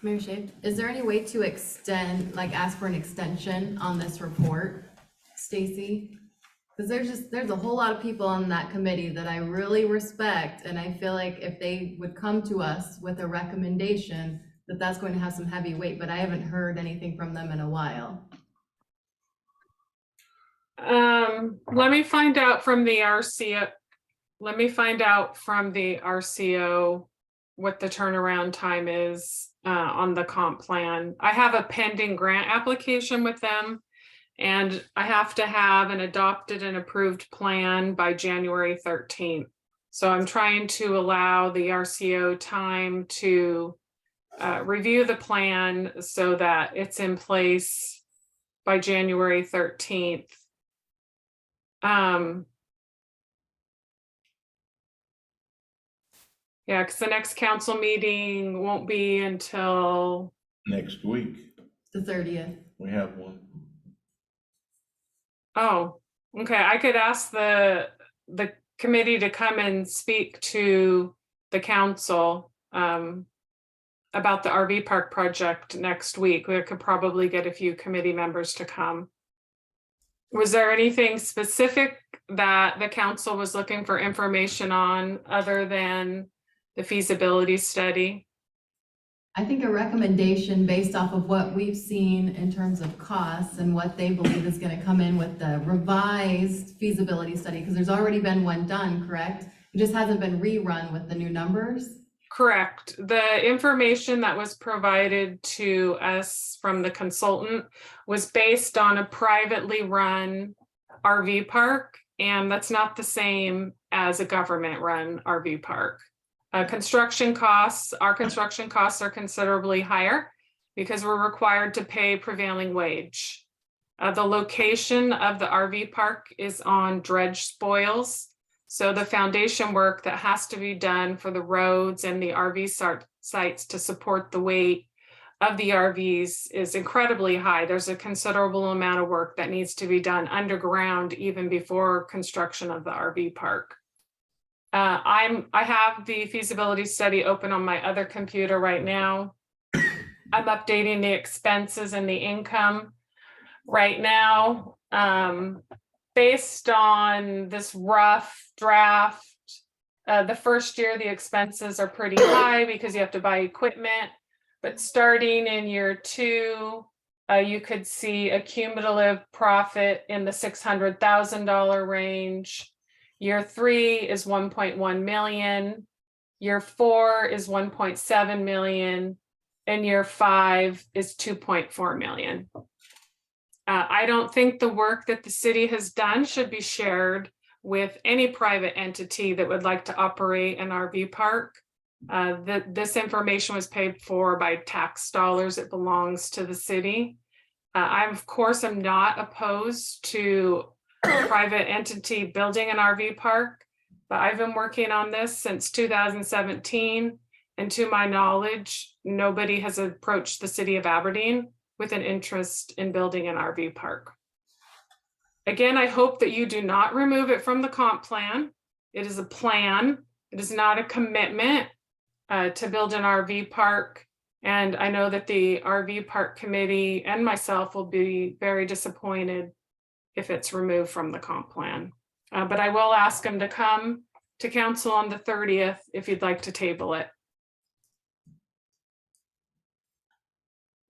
Mayor Shea, is there any way to extend, like ask for an extension on this report, Stacy? Because there's a whole lot of people on that committee that I really respect, and I feel like if they would come to us with a recommendation, that's going to have some heavy weight, but I haven't heard anything from them in a while. Let me find out from the RCO. Let me find out from the RCO what the turnaround time is on the comp plan. I have a pending grant application with them, and I have to have an adopted and approved plan by January 13th. So I'm trying to allow the RCO time to review the plan so that it's in place by January 13th. Yeah, because the next council meeting won't be until Next week, The 30th. we have one. Oh, okay. I could ask the committee to come and speak to the council about the RV park project next week. We could probably get a few committee members to come. Was there anything specific that the council was looking for information on other than the feasibility study? I think a recommendation based off of what we've seen in terms of costs and what they believe is going to come in with the revised feasibility study, because there's already been one done, correct? It just hasn't been rerun with the new numbers. Correct. The information that was provided to us from the consultant was based on a privately run RV park, and that's not the same as a government-run RV park. Construction costs, our construction costs are considerably higher because we're required to pay prevailing wage. The location of the RV park is on dredge spoils. So the foundation work that has to be done for the roads and the RV sites to support the weight of the RVs is incredibly high. There's a considerable amount of work that needs to be done underground even before construction of the RV park. I have the feasibility study open on my other computer right now. I'm updating the expenses and the income right now. Based on this rough draft, the first year the expenses are pretty high because you have to buy equipment, but starting in year 2, you could see a cumulative profit in the $600,000 range. Year 3 is 1.1 million. Year 4 is 1.7 million. And year 5 is 2.4 million. I don't think the work that the city has done should be shared with any private entity that would like to operate an RV park. This information was paid for by tax dollars. It belongs to the city. I, of course, am not opposed to a private entity building an RV park, but I've been working on this since 2017. And to my knowledge, nobody has approached the city of Aberdeen with an interest in building an RV park. Again, I hope that you do not remove it from the comp plan. It is a plan. It is not a commitment to build an RV park. And I know that the RV park committee and myself will be very disappointed if it's removed from the comp plan. But I will ask them to come to council on the 30th if you'd like to table it.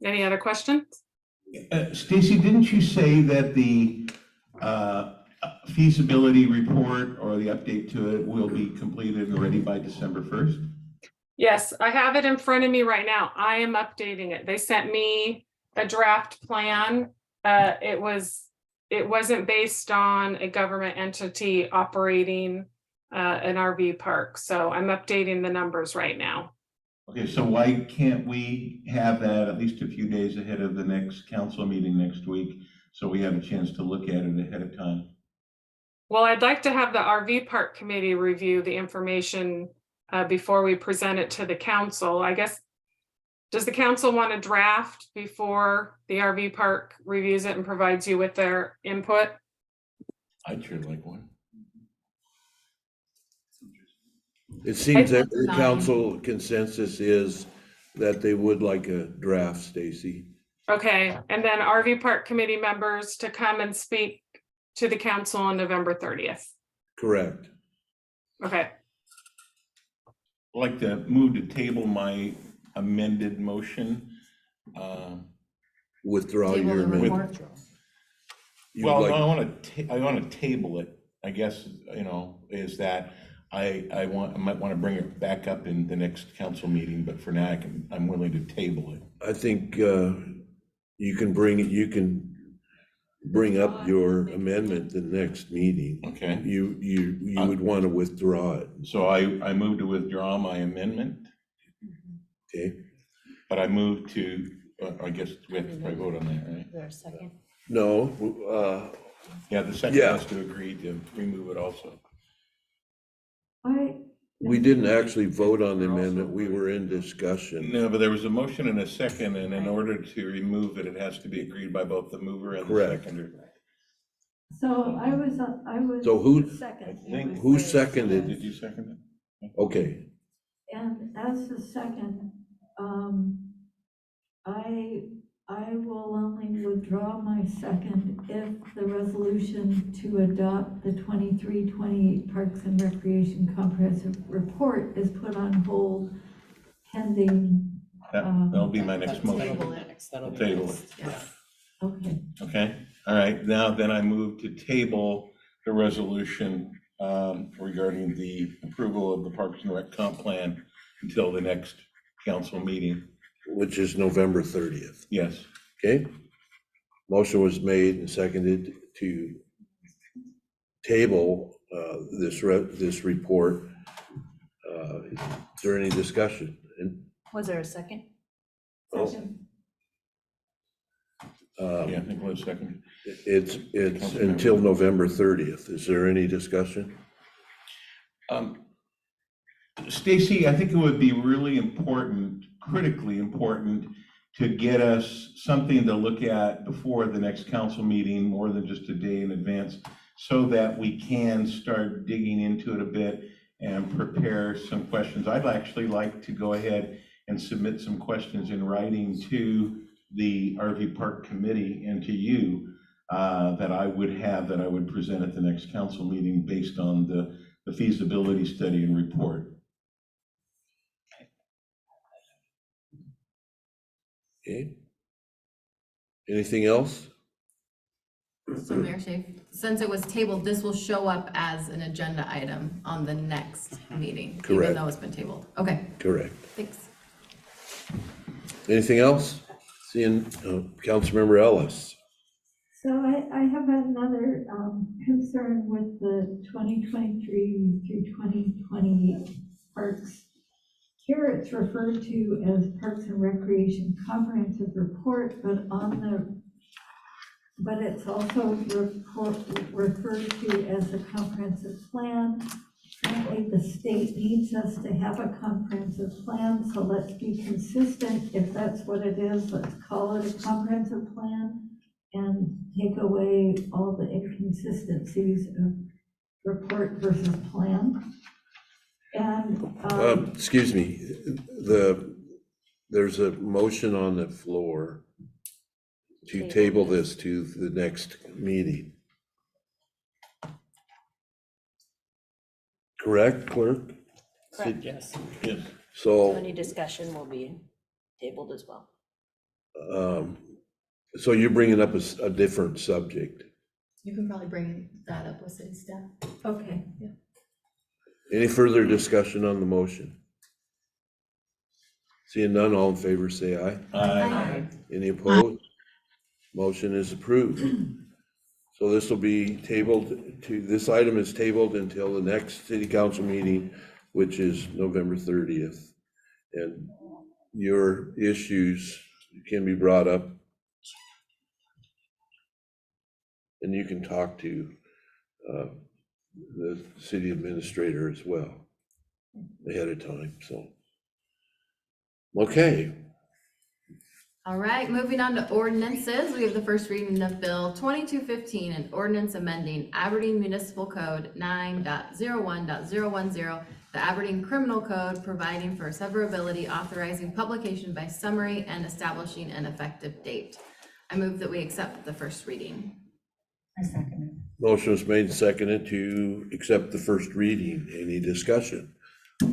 Any other questions? Stacy, didn't you say that the feasibility report or the update to it will be completed and ready by December 1st? Yes, I have it in front of me right now. I am updating it. They sent me a draft plan. It wasn't based on a government entity operating an RV park. So I'm updating the numbers right now. Okay, so why can't we have that at least a few days ahead of the next council meeting next week, so we have a chance to look at it ahead of time? Well, I'd like to have the RV park committee review the information before we present it to the council. I guess, does the council want a draft before the RV park reviews it and provides you with their input? I'd sure like one. It seems that the Fine. council consensus is that they would like a draft, Stacy. Okay, and then RV park committee members to come and speak to the council on November 30th. Correct. Okay, I'd like to move to table my amended motion. Withdraw Table your the amendment. report. You Well, would I like- want to table it, I guess, is that I might want to bring it back up in the next council meeting, but for now I'm willing to table it. I think you can bring up your amendment the next meeting. Okay, You would want to withdraw it, so I move to withdraw my amendment, okay? but I move to, I guess we have to probably vote on that, right? Is there a second? No, Yeah, the second Yeah. has to agree to remove it also. we didn't actually vote on the amendment. We were in discussion. No, but there was a motion and a second, and in order to remove it, it has to be agreed by both the mover and the Correct. seconder. So I was So who- second. I think- Who seconded? Did you second it? Okay, And as the second, I will only withdraw my second if the resolution to adopt the 23-28 Parks and Recreation Comprehensive Report is put on hold pending, That'll be my next motion. Table it. That'll be Table next. it. Yes. okay. Okay, all right, now then I move to table the resolution regarding the approval of the Parks and Rec comp plan until the next council meeting. which is November 30th, Yes, okay? Motion was made and seconded to table this report. Is there any discussion? And, Was there a second? oh, yeah, I think was second. It's until November 30th. Is there any discussion? Stacy, I think it would be really important, critically important, to get us something to look at before the next council meeting, more than just a day in advance, so that we can start digging into it a bit and prepare some questions. I'd actually like to go ahead and submit some questions in writing to the RV Park Committee and to you that I would present at the next council meeting based on the feasibility study and report. Okay. Anything else? So Mayor Shea, since it was tabled, this will show up as an agenda item on the next meeting, even Correct. though it's been tabled. Okay, Correct. thanks. Anything else? Seeing Councilmember Ellis. So I have another concern with the 2023 through 2028 parks. Here it's referred to as Parks and Recreation Comprehensive Report, but it's also referred to as a comprehensive plan. Currently, the state needs us to have a comprehensive plan, so let's be consistent. If that's what it is, let's call it a comprehensive plan and take away all the inconsistencies of report versus plan. And Excuse me, there's a motion on the floor to table this to the next meeting. correct, clerk? Correct. Yes. Yes. So So, any discussion will be tabled as well. so you're bringing up a different subject. You can probably bring that up with city staff. Okay. Any further discussion on the motion? Seeing none, all in favor, say aye. Aye. Any opposed? Motion is approved. So this will be tabled this item is tabled until the next city council meeting, which is November 30th. And your issues can be brought up. And you can talk to the city administrator as well ahead of time, so. Okay, All right, moving on to ordinances. We have the first reading of Bill 2215, an ordinance amending Aberdeen Municipal Code 9.01.010, the Aberdeen Criminal Code, providing for severability, authorizing publication by summary, and establishing an effective date. I move that we accept the first reading. I second it. motion was made and seconded to accept the first reading. Any discussion?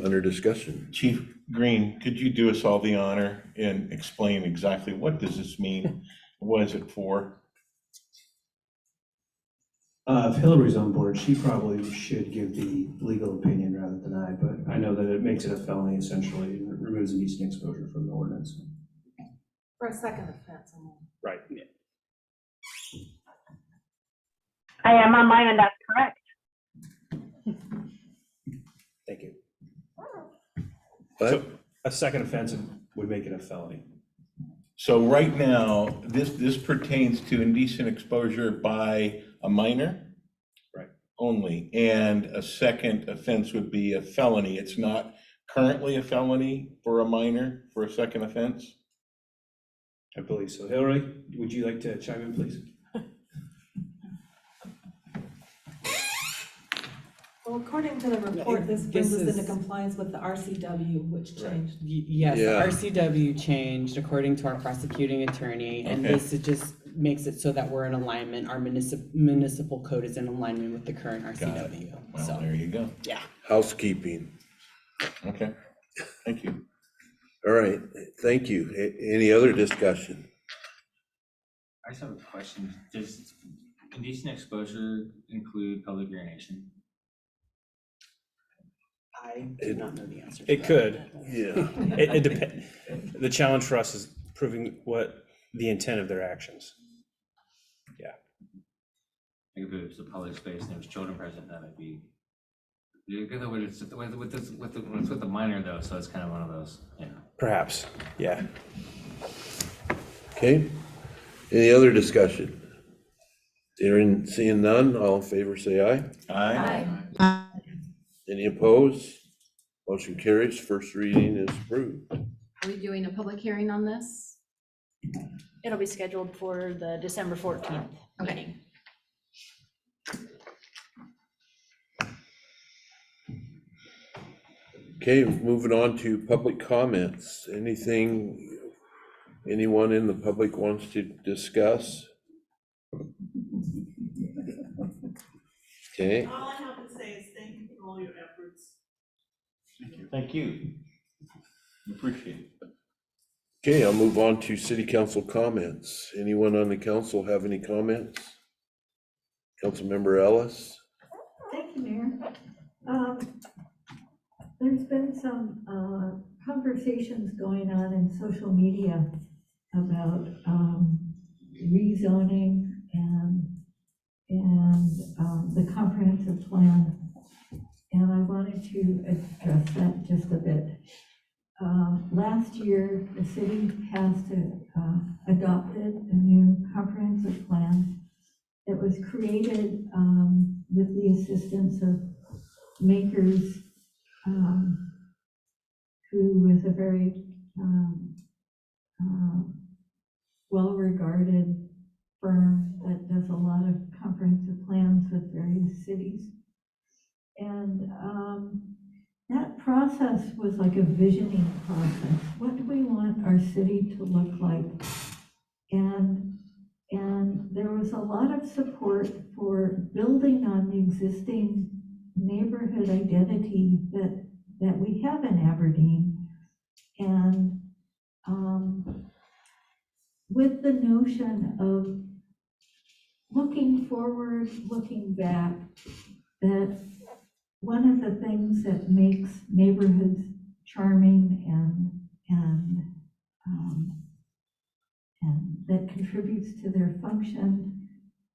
Under discussion. Chief Green, could you do us all the honor and explain exactly what does this mean? What is it for? If Hillary's on board, she probably should give the legal opinion rather than I, but I know that it makes it a felony essentially, and it removes indecent exposure from the ordinance. For a second offense. Right, yeah. I am online and that's correct. Thank you. But So a second offense would make it a felony. So right now, this pertains to indecent exposure by a minor? Right. Only, and a second offense would be a felony. It's not currently a felony for a minor for a second offense? I believe so. Hillary, would you like to chime in, please? Well, according to the report, this brings This us into is- compliance with the RCW, which changed. Yes, the Yeah. RCW changed according to our prosecuting attorney, and Okay. this it just makes it so that we're in alignment. Our municipal code is in alignment with the current RCW. Well, So, there you go. yeah. housekeeping. Okay, thank you. All right, thank you. Any other discussion? I just have a question. Does indecent exposure include public urination? I do not know the answer to It that. could. Yeah. It depends. The challenge for us is proving what the intent of their actions. Like if it was a public space and there was children present, that might be. It's with the minor though, so it's kind of one of those, yeah. Perhaps, yeah. Okay. Any other discussion? Seeing none, all in favor, say aye. Aye. Any opposed? Motion carries. First reading is approved. Are we doing a public hearing on this? It'll be scheduled for the December 14th Okay. meeting. Okay, moving on to public comments. Anyone in the public wants to discuss? Okay, All I have to say is thank you for all your efforts. Thank you. Appreciate it. okay, I'll move on to city council comments. Anyone on the council have any comments? Councilmember Ellis? Thank you, Mayor. There's been some conversations going on in social media about rezoning and the comprehensive plan. And I wanted to address that just a bit. Last year, the city adopted a new comprehensive plan that was created with the assistance of makers, who is a very well-regarded firm that does a lot of comprehensive plans with various cities. And that process was like a visioning process. What do we want our city to look like? And there was a lot of support for building on the existing neighborhood identity that we have in Aberdeen. And with the notion of looking forward, looking back, that one of the things that makes neighborhoods charming and that contributes to their function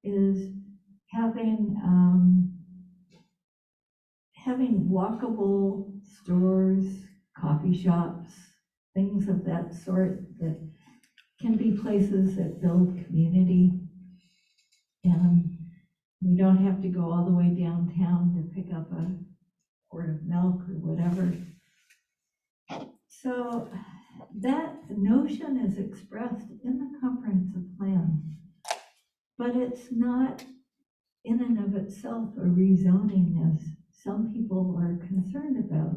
is having walkable stores, coffee shops, things of that sort that can be places that build community. And we don't have to go all the way downtown to pick up a quart of milk or whatever. So that notion is expressed in the comprehensive plan, but it's not in and of itself a rezoning as some people are concerned about.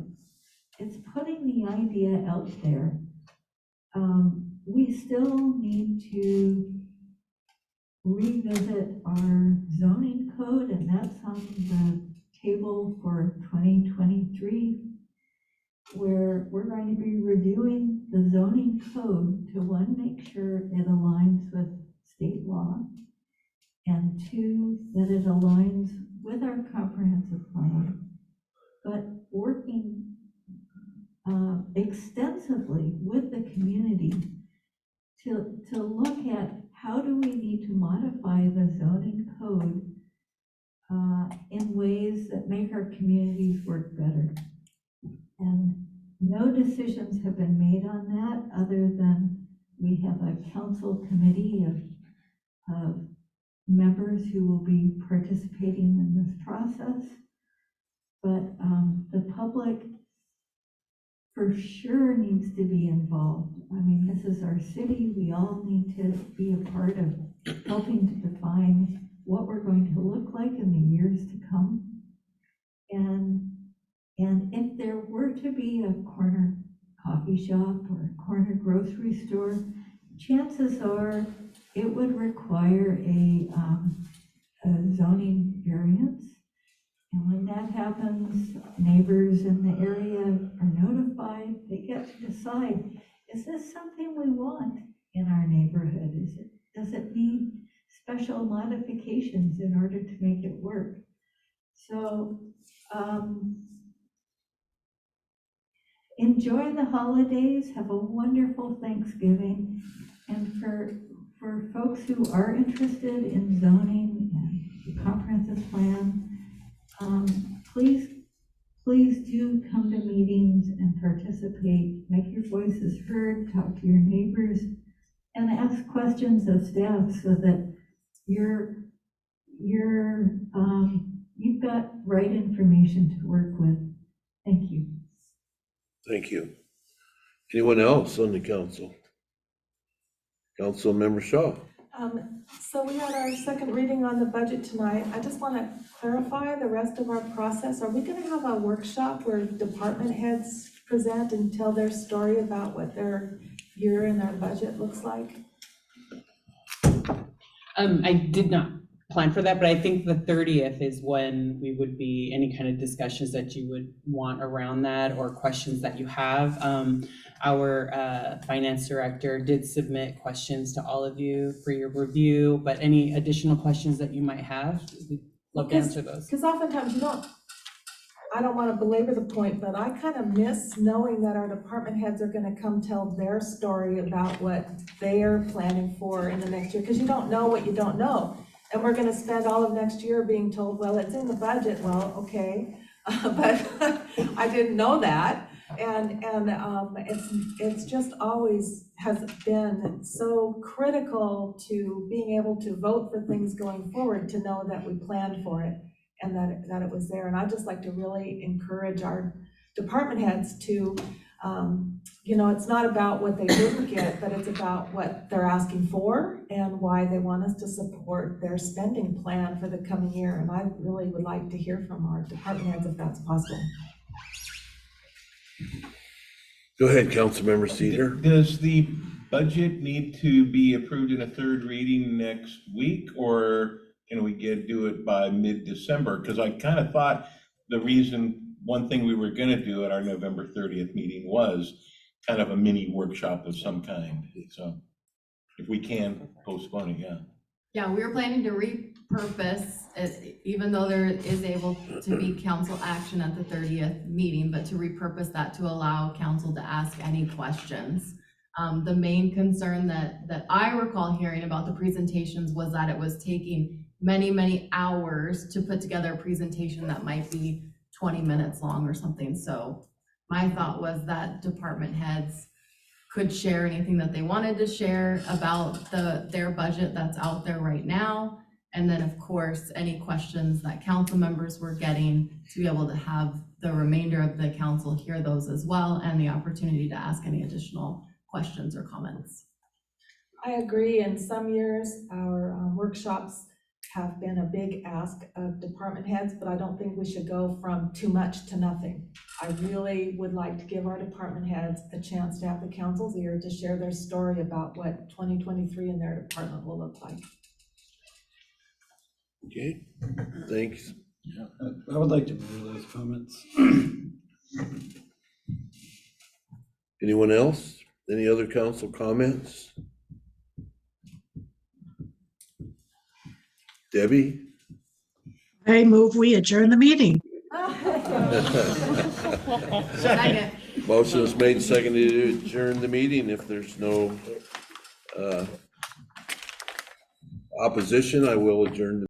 It's putting the idea out there. We still need to revisit our zoning code, and that's on the table for 2023, where we're going to be reviewing the zoning code to, one, make sure it aligns with state law, and two, that it aligns with our comprehensive plan, but working extensively with the community to look at how do we need to modify the zoning code in ways that make our communities work better. And no decisions have been made on that other than we have a council committee of members who will be participating in this process. But the public for sure needs to be involved. I mean, this is our city. We all need to be a part of helping to define what we're going to look like in the years to come. And if there were to be a corner coffee shop or a corner grocery store, chances are it would require a zoning variance. And when that happens, neighbors in the area are notified. They get to decide, is this something we want in our neighborhood? Does it need special modifications in order to make it work? So enjoy the holidays, have a wonderful Thanksgiving. And for folks who are interested in zoning and the comprehensive plan, please do come to meetings and participate, make your voices heard, talk to your neighbors, and ask questions of staff so that you've got right information to work with. Thank you. Thank you. Anyone else on the council? Councilmember Shaw. So we had our second reading on the budget tonight. I just want to clarify the rest of our process. Are we going to have a workshop where department heads present and tell their story about what their year and their budget looks like? I did not plan for that, but I think the 30th is when we would be any kind of discussions that you would want around that or questions that you have. Our finance director did submit questions to all of you for your review, but any additional questions that you might have, we'd love to answer those. Because oftentimes I don't want to belabor the point, but I kind of miss knowing that our department heads are going to come tell their story about what they are planning for in the next year, because you don't know what you don't know. And we're going to spend all of next year being told, well, it's in the budget. Well, okay, but I didn't know that. And it's just always has been so critical to being able to vote for things going forward, to know that we planned for it and that it was there. And I'd just like to really encourage our department heads to, it's not about what they didn't get, but it's about what they're asking for and why they want us to support their spending plan for the coming year. And I really would like to hear from our department heads if that's possible. Go ahead, Councilmember Cedar. Does the budget need to be approved in a third reading next week, or can we do it by mid-December? Because I kind of thought the reason, one thing we were gonna do at our November 30th meeting was kind of a mini workshop of some kind, so if we can postpone it, yeah. Yeah, we were planning to repurpose, even though there is able to be council action at the 30th meeting, but to repurpose that to allow council to ask any questions. The main concern that I recall hearing about the presentations was that it was taking many, many hours to put together a presentation that might be 20 minutes long or something. So my thought was that department heads could share anything that they wanted to share about their budget that's out there right now. And then, of course, any questions that council members were getting, to be able to have the remainder of the council hear those as well, and the opportunity to ask any additional questions or comments. I agree. In some years, our workshops have been a big ask of department heads, but I don't think we should go from too much to nothing. I really would like to give our department heads a chance to have the council's ear to share their story about what 2023 in their department will look like. Okay, thanks. I would like to mirror those comments. Anyone else? Any other council comments? Debbie? I move we adjourn the meeting. Second. Motion is made and seconded to adjourn the meeting. If there's no opposition, I will adjourn the